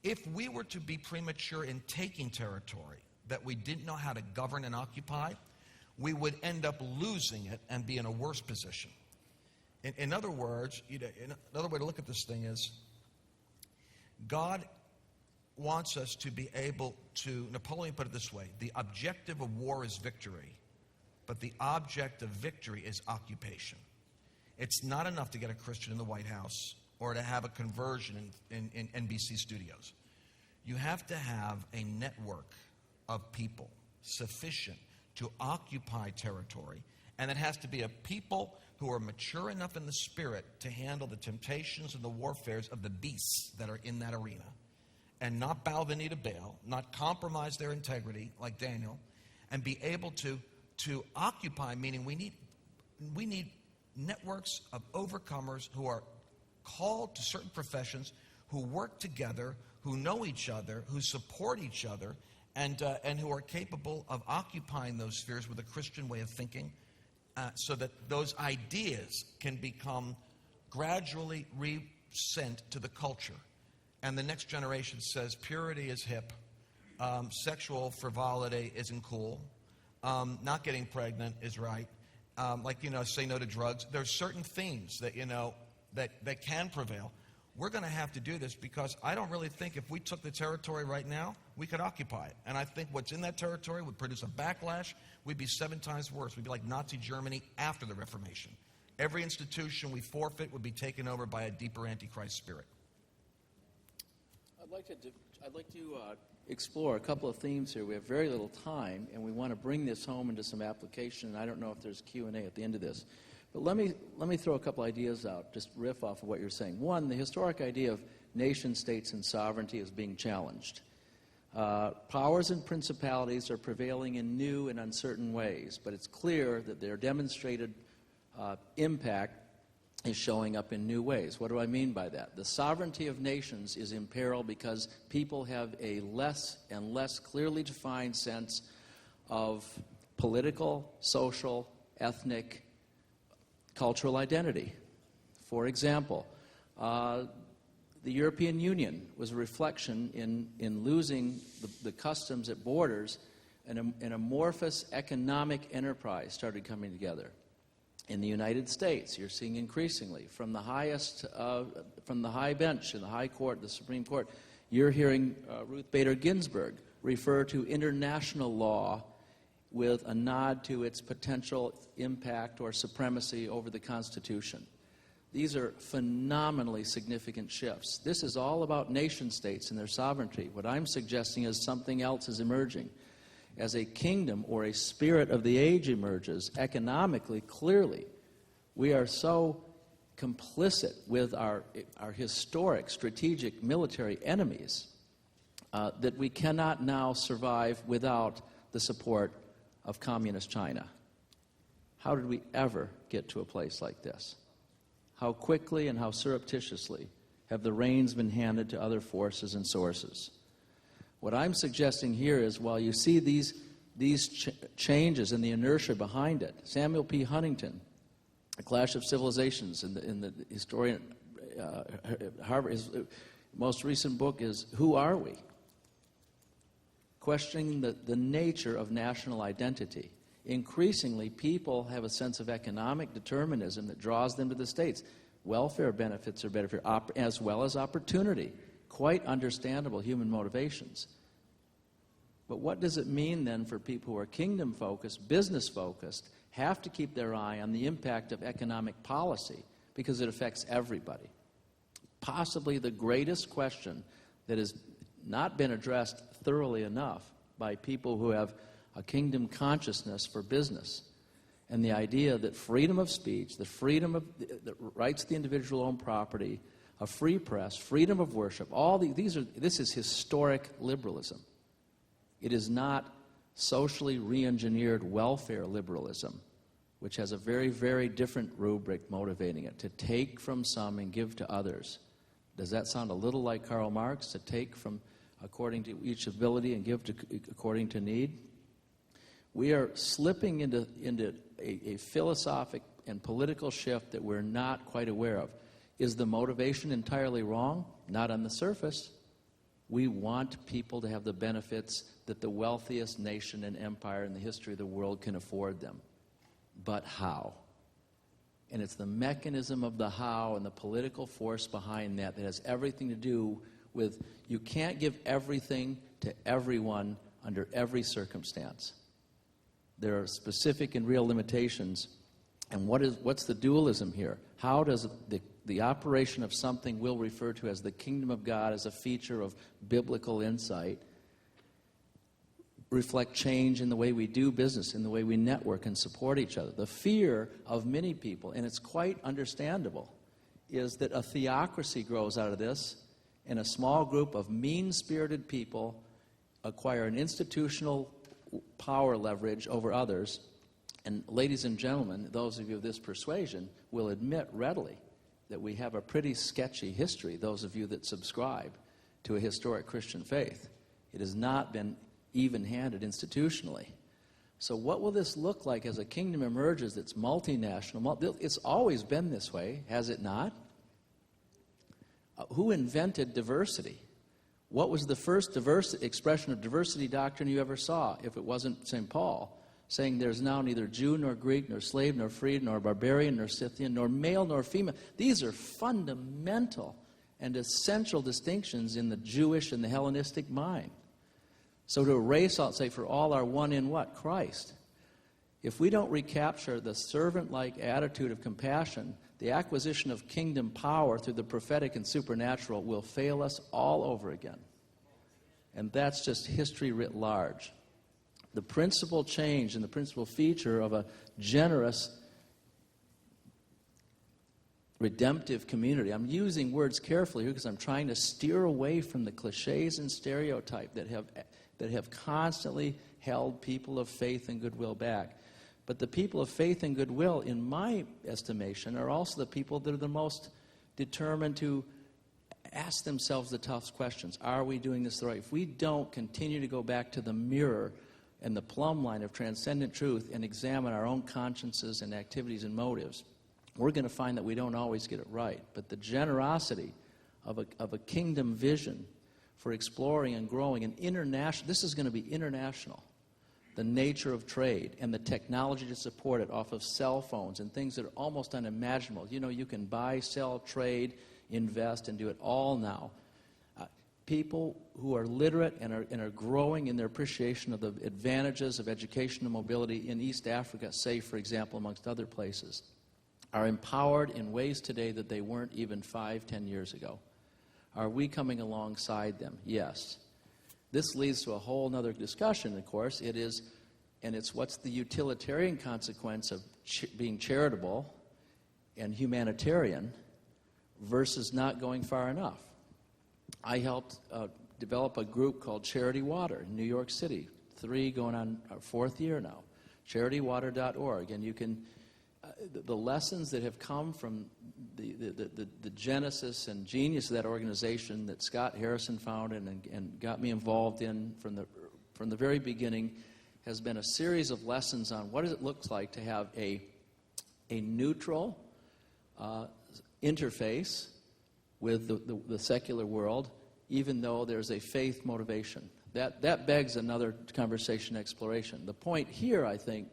if we were to be premature in taking territory that we didn't know how to govern and occupy, we would end up losing it and be in a worse position. In other words, another way to look at this thing is, God wants us to be able to, Napoleon put it this way, the objective of war is victory, but the object of victory is occupation. It's not enough to get a Christian in the White House or to have a conversion in NBC studios. You have to have a network of people sufficient to occupy territory, and it has to be a people who are mature enough in the spirit to handle the temptations and the warfares of the beasts that are in that arena, and not bow the knee to Baal, not compromise their integrity like Daniel, and be able to occupy, meaning we need networks of overcomers who are called to certain professions, who work together, who know each other, who support each other, and who are capable of occupying those spheres with a Christian way of thinking, so that those ideas can become gradually resent to the culture. And the next generation says purity is hip, sexual frivolity isn't cool, not getting pregnant is right, say no to drugs. There's certain themes that, that can prevail. We're going to have to do this because I don't really think if we took the territory right now, we could occupy it. And I think what's in that territory would produce a backlash. We'd be 7 times worse. We'd be like Nazi Germany after the Reformation. Every institution we forfeit would be taken over by a deeper Antichrist spirit. I'd like to explore a couple of themes here. We have very little time, and we want to bring this home into some application. And I don't know if there's Q&A at the end of this. But let me throw a couple ideas out, just riff off of what you're saying. One, the historic idea of nation states and sovereignty is being challenged. Powers and principalities are prevailing in new and uncertain ways, but it's clear that their demonstrated impact is showing up in new ways. What do I mean by that? The sovereignty of nations is in peril because people have a less and less clearly defined sense of political, social, ethnic, cultural identity. For example, the European Union was a reflection in losing the customs at borders, and an amorphous economic enterprise started coming together. In the United States, you're seeing increasingly from the from the high bench in the high court, the Supreme Court, you're hearing Ruth Bader Ginsburg refer to international law with a nod to its potential impact or supremacy over the Constitution. These are phenomenally significant shifts. This is all about nation states and their sovereignty. What I'm suggesting is something else is emerging. As a kingdom or a spirit of the age emerges, economically, clearly, we are so complicit with our historic, strategic, military enemies that we cannot now survive without the support of communist China. How did we ever get to a place like this? How quickly and how surreptitiously have the reins been handed to other forces and sources? What I'm suggesting here is while you see these changes and the inertia behind it, Samuel P. Huntington, A Clash of Civilizations, in the historian Harvard, his most recent book is Who Are We? Questioning the nature of national identity. Increasingly, people have a sense of economic determinism that draws them to the states. Welfare benefits are better for as well as opportunity. Quite understandable human motivations. But what does it mean then for people who are kingdom-focused, business-focused, have to keep their eye on the impact of economic policy because it affects everybody? Possibly the greatest question that has not been addressed thoroughly enough by people who have a kingdom consciousness for business. And the idea that freedom of speech, the freedom of the rights of the individual own property, a free press, freedom of worship, this is historic liberalism. It is not socially re-engineered welfare liberalism, which has a very, very different rubric motivating it, to take from some and give to others. Does that sound a little like Karl Marx, to take from according to each ability and give to according to need? We are slipping into a philosophic and political shift that we're not quite aware of. Is the motivation entirely wrong? Not on the surface. We want people to have the benefits that the wealthiest nation and empire in the history of the world can afford them. But how? And it's the mechanism of the how and the political force behind that that has everything to do with you can't give everything to everyone under every circumstance. There are specific and real limitations. And what's the dualism here? How does the operation of something we'll refer to as the kingdom of God as a feature of biblical insight reflect change in the way we do business, in the way we network and support each other? The fear of many people, and it's quite understandable, is that a theocracy grows out of this, and a small group of mean-spirited people acquire an institutional power leverage over others. And ladies and gentlemen, those of you of this persuasion will admit readily that we have a pretty sketchy history, those of you that subscribe to a historic Christian faith. It has not been even-handed institutionally. So what will this look like as a kingdom emerges that's multinational? It's always been this way, has it not? Who invented diversity? What was the first expression of diversity doctrine you ever saw, if it wasn't St. Paul, saying there's now neither Jew nor Greek, nor slave nor free, nor barbarian nor Scythian, nor male nor female? These are fundamental and essential distinctions in the Jewish and the Hellenistic mind. So to erase all, say, for all are one in what? Christ. If we don't recapture the servant-like attitude of compassion, the acquisition of kingdom power through the prophetic and supernatural will fail us all over again. And that's just history writ large. The principal change and the principal feature of a generous, redemptive community. I'm using words carefully here because I'm trying to steer away from the cliches and stereotype that have constantly held people of faith and goodwill back. But the people of faith and goodwill, in my estimation, are also the people that are the most determined to ask themselves the tough questions. Are we doing this the right? If we don't continue to go back to the mirror and the plumb line of transcendent truth and examine our own consciences and activities and motives, we're going to find that we don't always get it right. But the generosity of a kingdom vision for exploring and growing an international, this is going to be international, the nature of trade and the technology to support it off of cell phones and things that are almost unimaginable. You know, you can buy, sell, trade, invest, and do it all now. People who are literate and are growing in their appreciation of the advantages of education and mobility in East Africa, say, for example, amongst other places, are empowered in ways today that they weren't even 5-10 years ago. Are we coming alongside them? Yes. This leads to a whole other discussion, of course. It's what's the utilitarian consequence of being charitable and humanitarian versus not going far enough. I helped develop a group called Charity Water in New York City, 3 going on our 4th year now, charitywater.org. And you can, the lessons that have come from the genesis and genius of that organization that Scott Harrison founded and got me involved in from the very beginning has been a series of lessons on what it looks like to have a neutral interface with the secular world, even though there's a faith motivation. That begs another conversation exploration. The point here, I think,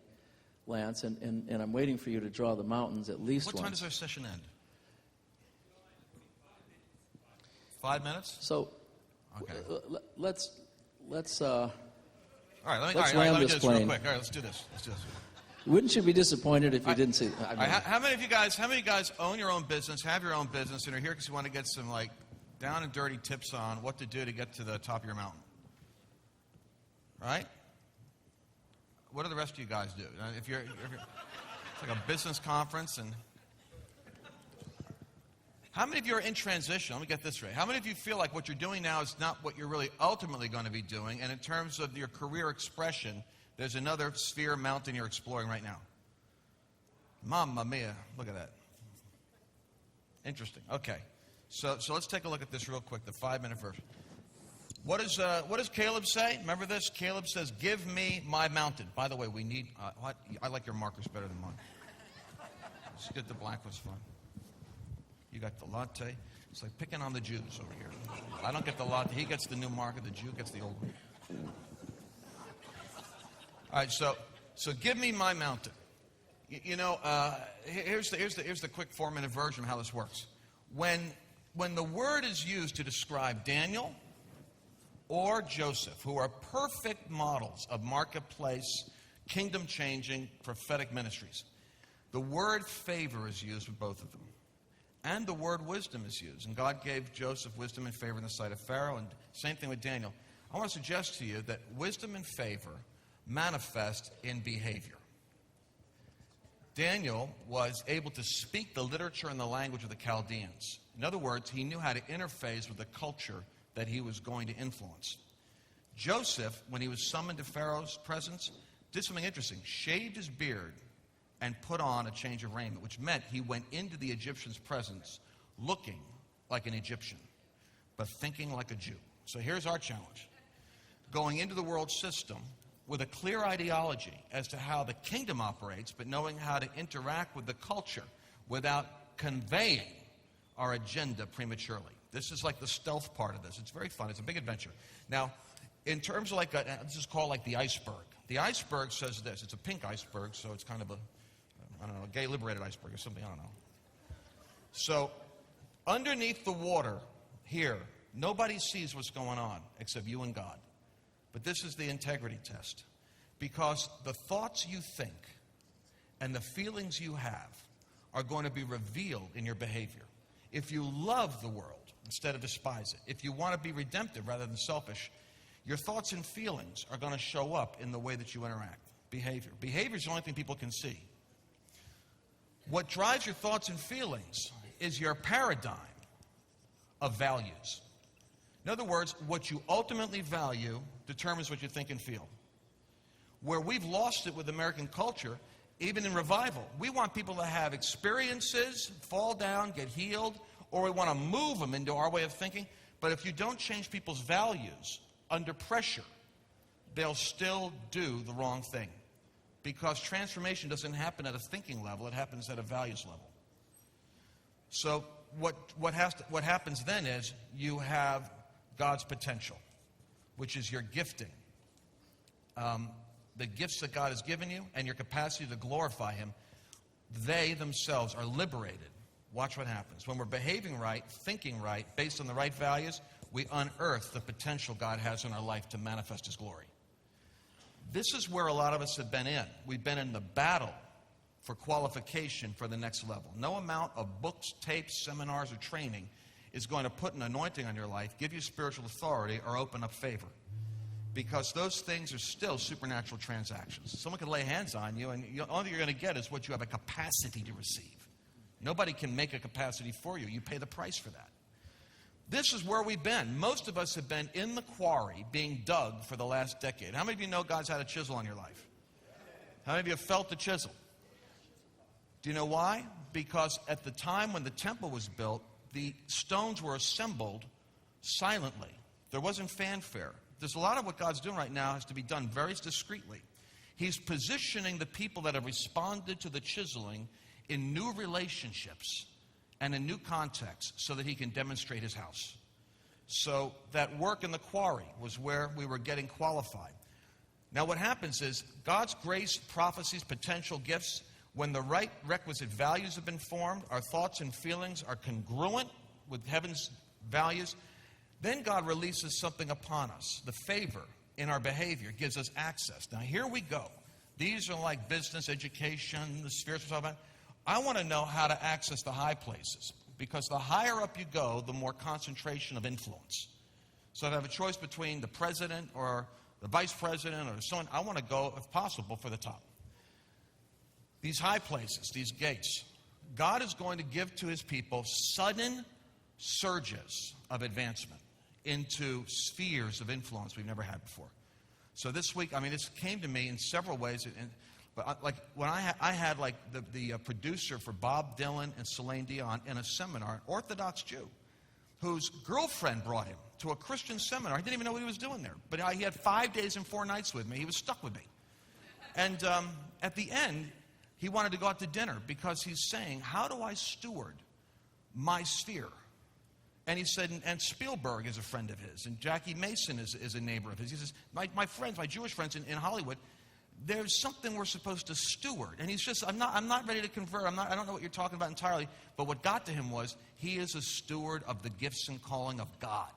Lance, and I'm waiting for you to draw the mountains at least once. What time does our session end? 5 minutes? So, okay. Let's all right, let me do this real quick. All right, let's do this. Wouldn't you be disappointed if you didn't see? How many of you guys own your own business, have your own business, and are here because you want to get some down and dirty tips on what to do to get to the top of your mountain? Right? What do the rest of you guys do? If you're it's like a business conference, and how many of you are in transition? Let me get this right. How many of you feel like what you're doing now is not what you're really ultimately going to be doing, and in terms of your career expression, there's another sphere mountain you're exploring right now? Mamma mia, look at that. Interesting. Okay, so let's take a look at this real quick. The 5-minute verse. What does Caleb say? Remember this? Caleb says, "Give me my mountain." By the way, we need. I like your markers better than mine. Let's get the black was fun. You got the latte. It's like picking on the Jews over here. I don't get the latte. He gets the new marker. The Jew gets the old one. All right, so give me my mountain. Here's the quick 4-minute version of how this works. When the word is used to describe Daniel or Joseph, who are perfect models of marketplace, kingdom-changing, prophetic ministries, the word favor is used with both of them. And the word wisdom is used. And God gave Joseph wisdom and favor in the sight of Pharaoh, and same thing with Daniel. I want to suggest to you that wisdom and favor manifest in behavior. Daniel was able to speak the literature and the language of the Chaldeans. In other words, he knew how to interface with the culture that he was going to influence. Joseph, when he was summoned to Pharaoh's presence, did something interesting. Shaved his beard and put on a change of raiment, which meant he went into the Egyptian's presence looking like an Egyptian, but thinking like a Jew. So here's our challenge. Going into the world system with a clear ideology as to how the kingdom operates, but knowing how to interact with the culture without conveying our agenda prematurely. This is like the stealth part of this. It's very fun. It's a big adventure. Now, in terms of this is called like the iceberg. The iceberg says this. It's a pink iceberg, so it's kind of a gay liberated iceberg or something. I don't know. So, underneath the water here, nobody sees what's going on except you and God. But this is the integrity test. Because the thoughts you think and the feelings you have are going to be revealed in your behavior. If you love the world instead of despise it, if you want to be redemptive rather than selfish, your thoughts and feelings are going to show up in the way that you interact. Behavior. Behavior is the only thing people can see. What drives your thoughts and feelings is your paradigm of values. In other words, what you ultimately value determines what you think and feel. Where we've lost it with American culture, even in revival, we want people to have experiences, fall down, get healed, or we want to move them into our way of thinking. But if you don't change people's values under pressure, they'll still do the wrong thing. Because transformation doesn't happen at a thinking level, it happens at a values level. So what happens then is you have God's potential, which is your gifting. The gifts that God has given you and your capacity to glorify Him, they themselves are liberated. Watch what happens. When we're behaving right, thinking right, based on the right values, we unearth the potential God has in our life to manifest His glory. This is where a lot of us have been in. We've been in the battle for qualification for the next level. No amount of books, tapes, seminars, or training is going to put an anointing on your life, give you spiritual authority, or open up favor. Because those things are still supernatural transactions. Someone can lay hands on you, and the only thing you're going to get is what you have a capacity to receive. Nobody can make a capacity for you. You pay the price for that. This is where we've been. Most of us have been in the quarry being dug for the last decade. How many of you know God's had a chisel on your life? How many of you have felt the chisel? Do you know why? Because at the time when the temple was built, the stones were assembled silently. There wasn't fanfare. There's a lot of what God's doing right now has to be done very discreetly. He's positioning the people that have responded to the chiseling in new relationships and in new contexts so that He can demonstrate His house. So that work in the quarry was where we were getting qualified. Now what happens is God's grace, prophecies, potential gifts, when the right requisite values have been formed, our thoughts and feelings are congruent with heaven's values, then God releases something upon us. The favor in our behavior gives us access. Now here we go. These are like business, education, the spheres we're talking about. I want to know how to access the high places, because the higher up you go, the more concentration of influence. So if I have a choice between the president or the vice president or someone, I want to go, if possible, for the top. These high places, these gates, God is going to give to His people sudden surges of advancement into spheres of influence we've never had before. So this week, this came to me in several ways. But when I had like the producer for Bob Dylan and Celine Dion in a seminar, an Orthodox Jew, whose girlfriend brought him to a Christian seminar. He didn't even know what he was doing there. But he had 5 days and 4 nights with me. He was stuck with me. And at the end, He wanted to go out to dinner because he's saying, how do I steward my sphere? And he said, and Spielberg is a friend of his, and Jackie Mason is a neighbor of his. He says, my friends, my Jewish friends in Hollywood, there's something we're supposed to steward. And he's just, I'm not ready to convert. I don't know what you're talking about entirely. But what got to him was, he is a steward of the gifts and calling of God.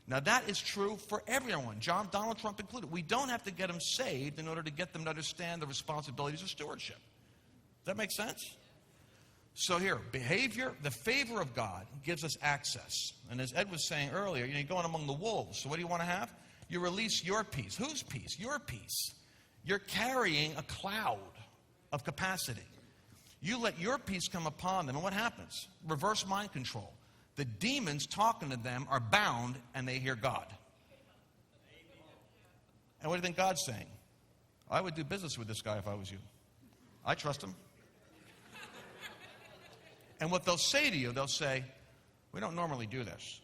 Now that is true for everyone, Donald Trump included. We don't have to get them saved in order to get them to understand the responsibilities of stewardship. Does that make sense? So here, behavior, the favor of God gives us access. And as Ed was saying earlier, you're going among the wolves. So what do you want to have? You release your peace. Whose peace? Your peace. You're carrying a cloud of capacity. You let your peace come upon them, and what happens? Reverse mind control. The demons talking to them are bound, and they hear God. And what do you think God's saying? I would do business with this guy if I was you. I trust him. And what they'll say to you, they'll say, we don't normally do this.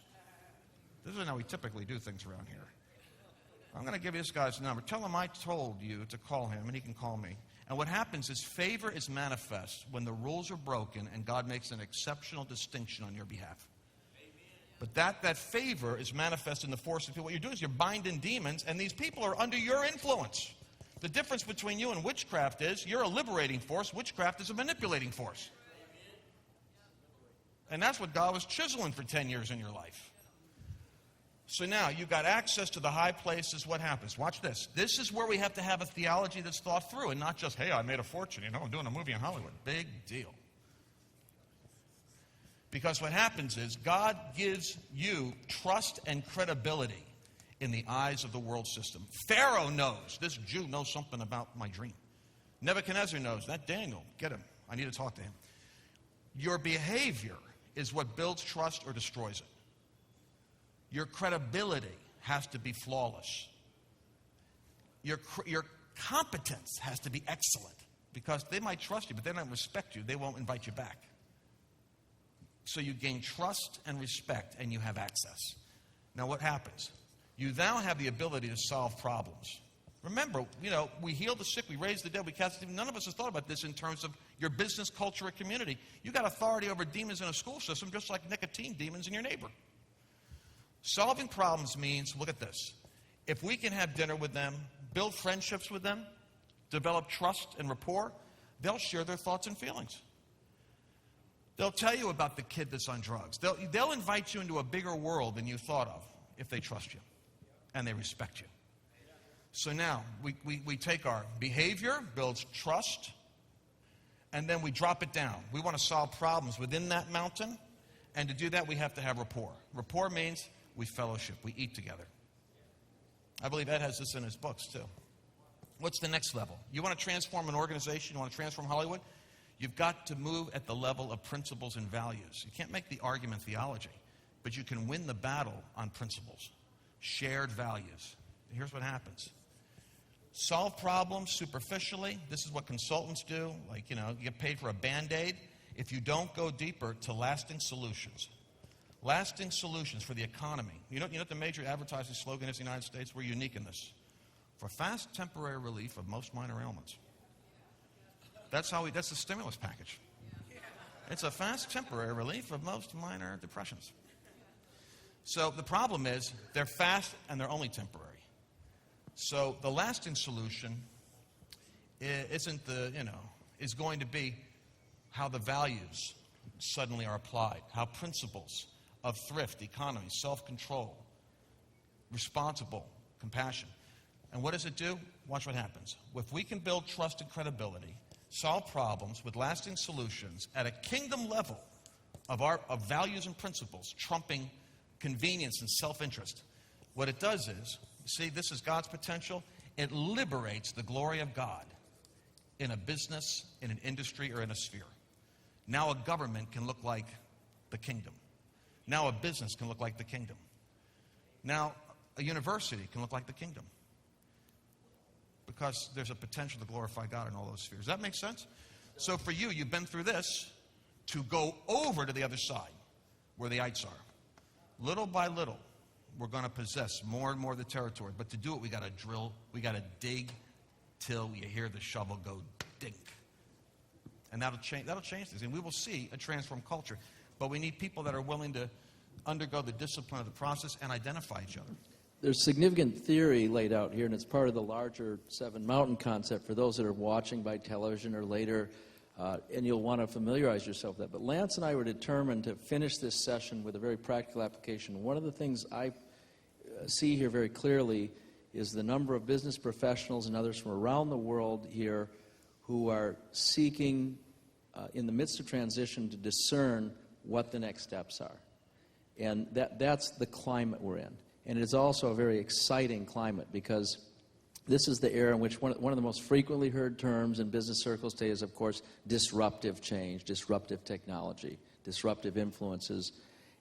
This isn't how we typically do things around here. I'm going to give you this guy's number. Tell him I told you to call him, and he can call me. And what happens is favor is manifest when the rules are broken and God makes an exceptional distinction on your behalf. But that favor is manifest in the force of people. What you're doing is you're binding demons, and these people are under your influence. The difference between you and witchcraft is you're a liberating force. Witchcraft is a manipulating force. And that's what God was chiseling for 10 years in your life. So now you've got access to the high places. What happens? Watch this. This is where we have to have a theology that's thought through and not just, hey, I made a fortune. I'm doing a movie in Hollywood. Big deal. Because what happens is God gives you trust and credibility in the eyes of the world system. Pharaoh knows. This Jew knows something about my dream. Nebuchadnezzar knows. That Daniel, get him. I need to talk to him. Your behavior is what builds trust or destroys it. Your credibility has to be flawless. Your competence has to be excellent, because they might trust you, but they don't respect you. They won't invite you back. So you gain trust and respect, and you have access. Now what happens? You now have the ability to solve problems. Remember, we heal the sick, we raise the dead, we cast the demons. None of us has thought about this in terms of your business, culture, or community. You got authority over demons in a school system, just like nicotine demons in your neighbor. Solving problems means, look at this. If we can have dinner with them, build friendships with them, develop trust and rapport, they'll share their thoughts and feelings. They'll tell you about the kid that's on drugs. They'll invite you into a bigger world than you thought of if they trust you and they respect you. So now we take our behavior, builds trust, and then we drop it down. We want to solve problems within that mountain, and to do that we have to have rapport. Rapport means we fellowship, we eat together. I believe Ed has this in his books too. What's the next level? You want to transform an organization, you want to transform Hollywood? You've got to move at the level of principles and values. You can't make the argument theology, but you can win the battle on principles, shared values. Here's what happens. Solve problems superficially. This is what consultants do. You get paid for a Band-Aid. If you don't go deeper to lasting solutions. Lasting solutions for the economy. You know what the major advertising slogan is in the United States? We're unique in this. For fast temporary relief of most minor ailments. That's the stimulus package. It's a fast temporary relief of most minor depressions. So the problem is they're fast and they're only temporary. So the lasting solution is going to be how the values suddenly are applied, how principles of thrift, economy, self-control, responsible, compassion. And what does it do? Watch what happens. If we can build trust and credibility, solve problems with lasting solutions at a kingdom level of values and principles, trumping convenience and self-interest, what it does is, see, this is God's potential. It liberates the glory of God in a business, in an industry, or in a sphere. Now a government can look like the kingdom. Now a business can look like the kingdom. Now a university can look like the kingdom. Because there's a potential to glorify God in all those spheres. Does that make sense? So for you, you've been through this to go over to the other side, where the ites are. Little by little, we're going to possess more and more of the territory. But to do it, we got to drill, we got to dig till you hear the shovel go dink. And that'll change things. And we will see a transformed culture. But we need people that are willing to undergo the discipline of the process and identify each other. There's significant theory laid out here, and it's part of the larger Seven Mountain concept for those that are watching by television or later, and you'll want to familiarize yourself with that. But Lance and I were determined to finish this session with a very practical application. One of the things I see here very clearly is the number of business professionals and others from around the world here who are seeking, in the midst of transition, to discern what the next steps are. And that's the climate we're in. And it is also a very exciting climate because this is the era in which one of the most frequently heard terms in business circles today is, of course, disruptive change, disruptive technology, disruptive influences.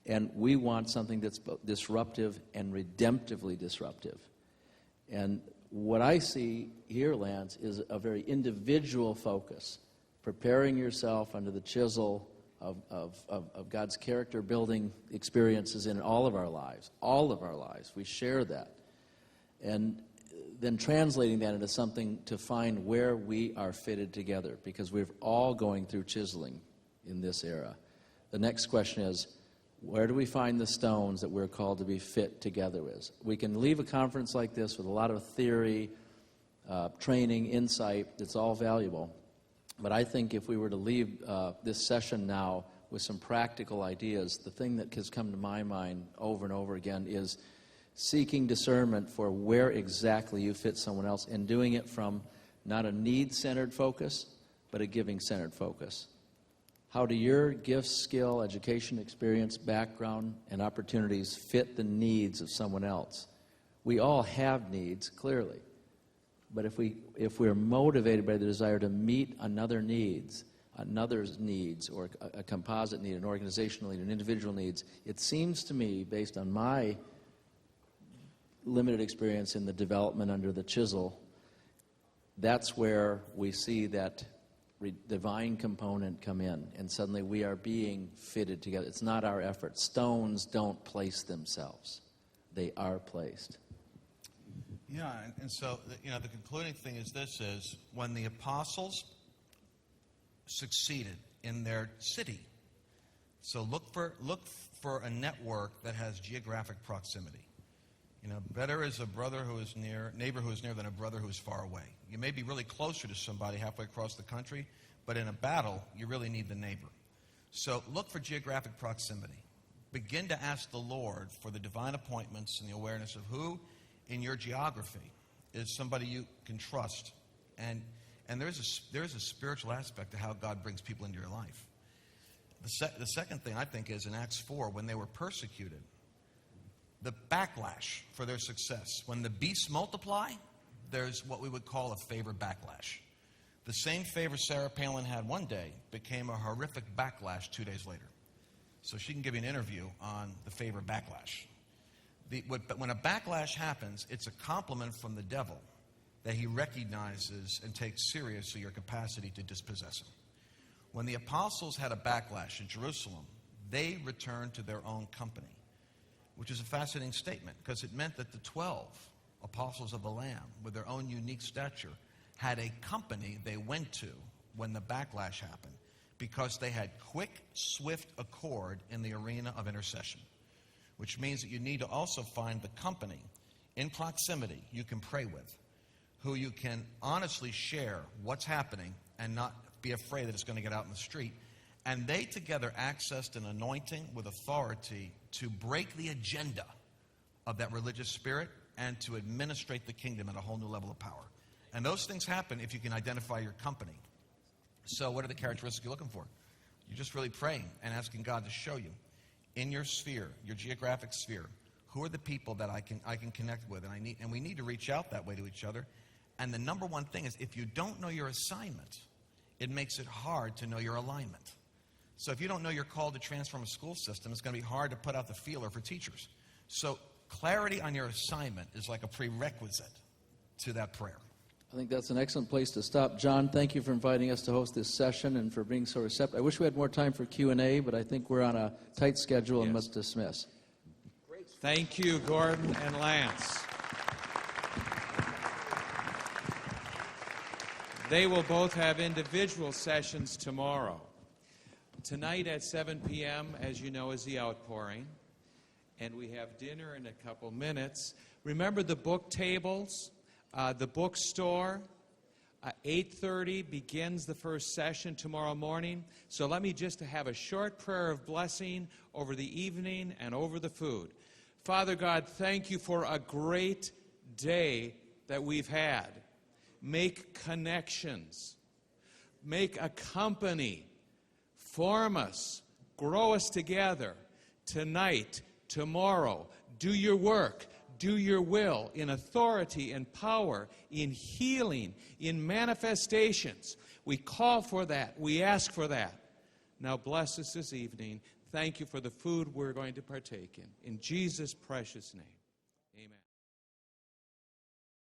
And we want something that's both disruptive and redemptively disruptive. And what I see here, Lance, is a very individual focus, preparing yourself under the chisel of God's character-building experiences in all of our lives. All of our lives. We share that. And then translating that into something to find where we are fitted together, because we're all going through chiseling in this era. The next question is, where do we find the stones that we're called to be fit together with? We can leave a conference like this with a lot of theory, training, insight. It's all valuable. But I think if we were to leave this session now with some practical ideas, the thing that has come to my mind over and over again is seeking discernment for where exactly you fit someone else, and doing it from not a need-centered focus, but a giving-centered focus. How do your gifts, skill, education, experience, background, and opportunities fit the needs of someone else? We all have needs, clearly. But if we're motivated by the desire to meet another's needs, or a composite need, an organizational need, an individual needs, it seems to me, based on my limited experience in the development under the chisel, that's where we see that divine component come in, and suddenly we are being fitted together. It's not our effort. Stones don't place themselves. They are placed. Yeah, and so, the concluding thing is this, is when the apostles succeeded in their city, so look for a network that has geographic proximity. Better is a neighbor who is near than a brother who is far away. You may be really closer to somebody halfway across the country, but in a battle, you really need the neighbor. So look for geographic proximity. Begin to ask the Lord for the divine appointments and the awareness of who in your geography is somebody you can trust. And there's a spiritual aspect to how God brings people into your life. The second thing I think is in Acts 4, when they were persecuted, the backlash for their success. When the beasts multiply, there's what we would call a favor backlash. The same favor Sarah Palin had one day became a horrific backlash 2 days later. So she can give you an interview on the favor backlash. But when a backlash happens, it's a compliment from the devil that he recognizes and takes seriously your capacity to dispossess him. When the apostles had a backlash in Jerusalem, they returned to their own company, which is a fascinating statement because it meant that the 12 apostles of the Lamb, with their own unique stature, had a company they went to when the backlash happened because they had quick, swift accord in the arena of intercession, which means that you need to also find the company in proximity you can pray with, who you can honestly share what's happening and not be afraid that it's going to get out in the street. And they together accessed an anointing with authority to break the agenda of that religious spirit and to administrate the kingdom at a whole new level of power. And those things happen if you can identify your company. So what are the characteristics you're looking for? You're just really praying and asking God to show you in your sphere, your geographic sphere, who are the people that I can connect with, and we need to reach out that way to each other. And the number one thing is, if you don't know your assignment, it makes it hard to know your alignment. So if you don't know you're called to transform a school system, it's going to be hard to put out the feeler for teachers. So clarity on your assignment is like a prerequisite to that prayer. I think that's an excellent place to stop. John, thank you for inviting us to host this session and for being so receptive. I wish we had more time for Q&A, but I think we're on a tight schedule and must dismiss. Great. Thank you, Gordon and Lance. They will both have individual sessions tomorrow. Tonight at 7 p.m., as you know, is the outpouring. And we have dinner in a couple minutes. Remember the book tables, the bookstore. 8:30 begins the first session tomorrow morning. So let me just have a short prayer of blessing over the evening and over the food. Father God, thank you for a great day that we've had. Make connections. Make a company. Form us. Grow us together. Tonight, tomorrow, do your work. Do your will in authority and power, in healing, in manifestations. We call for that. We ask for that. Now bless us this evening. Thank you for the food we're going to partake in. In Jesus' precious name.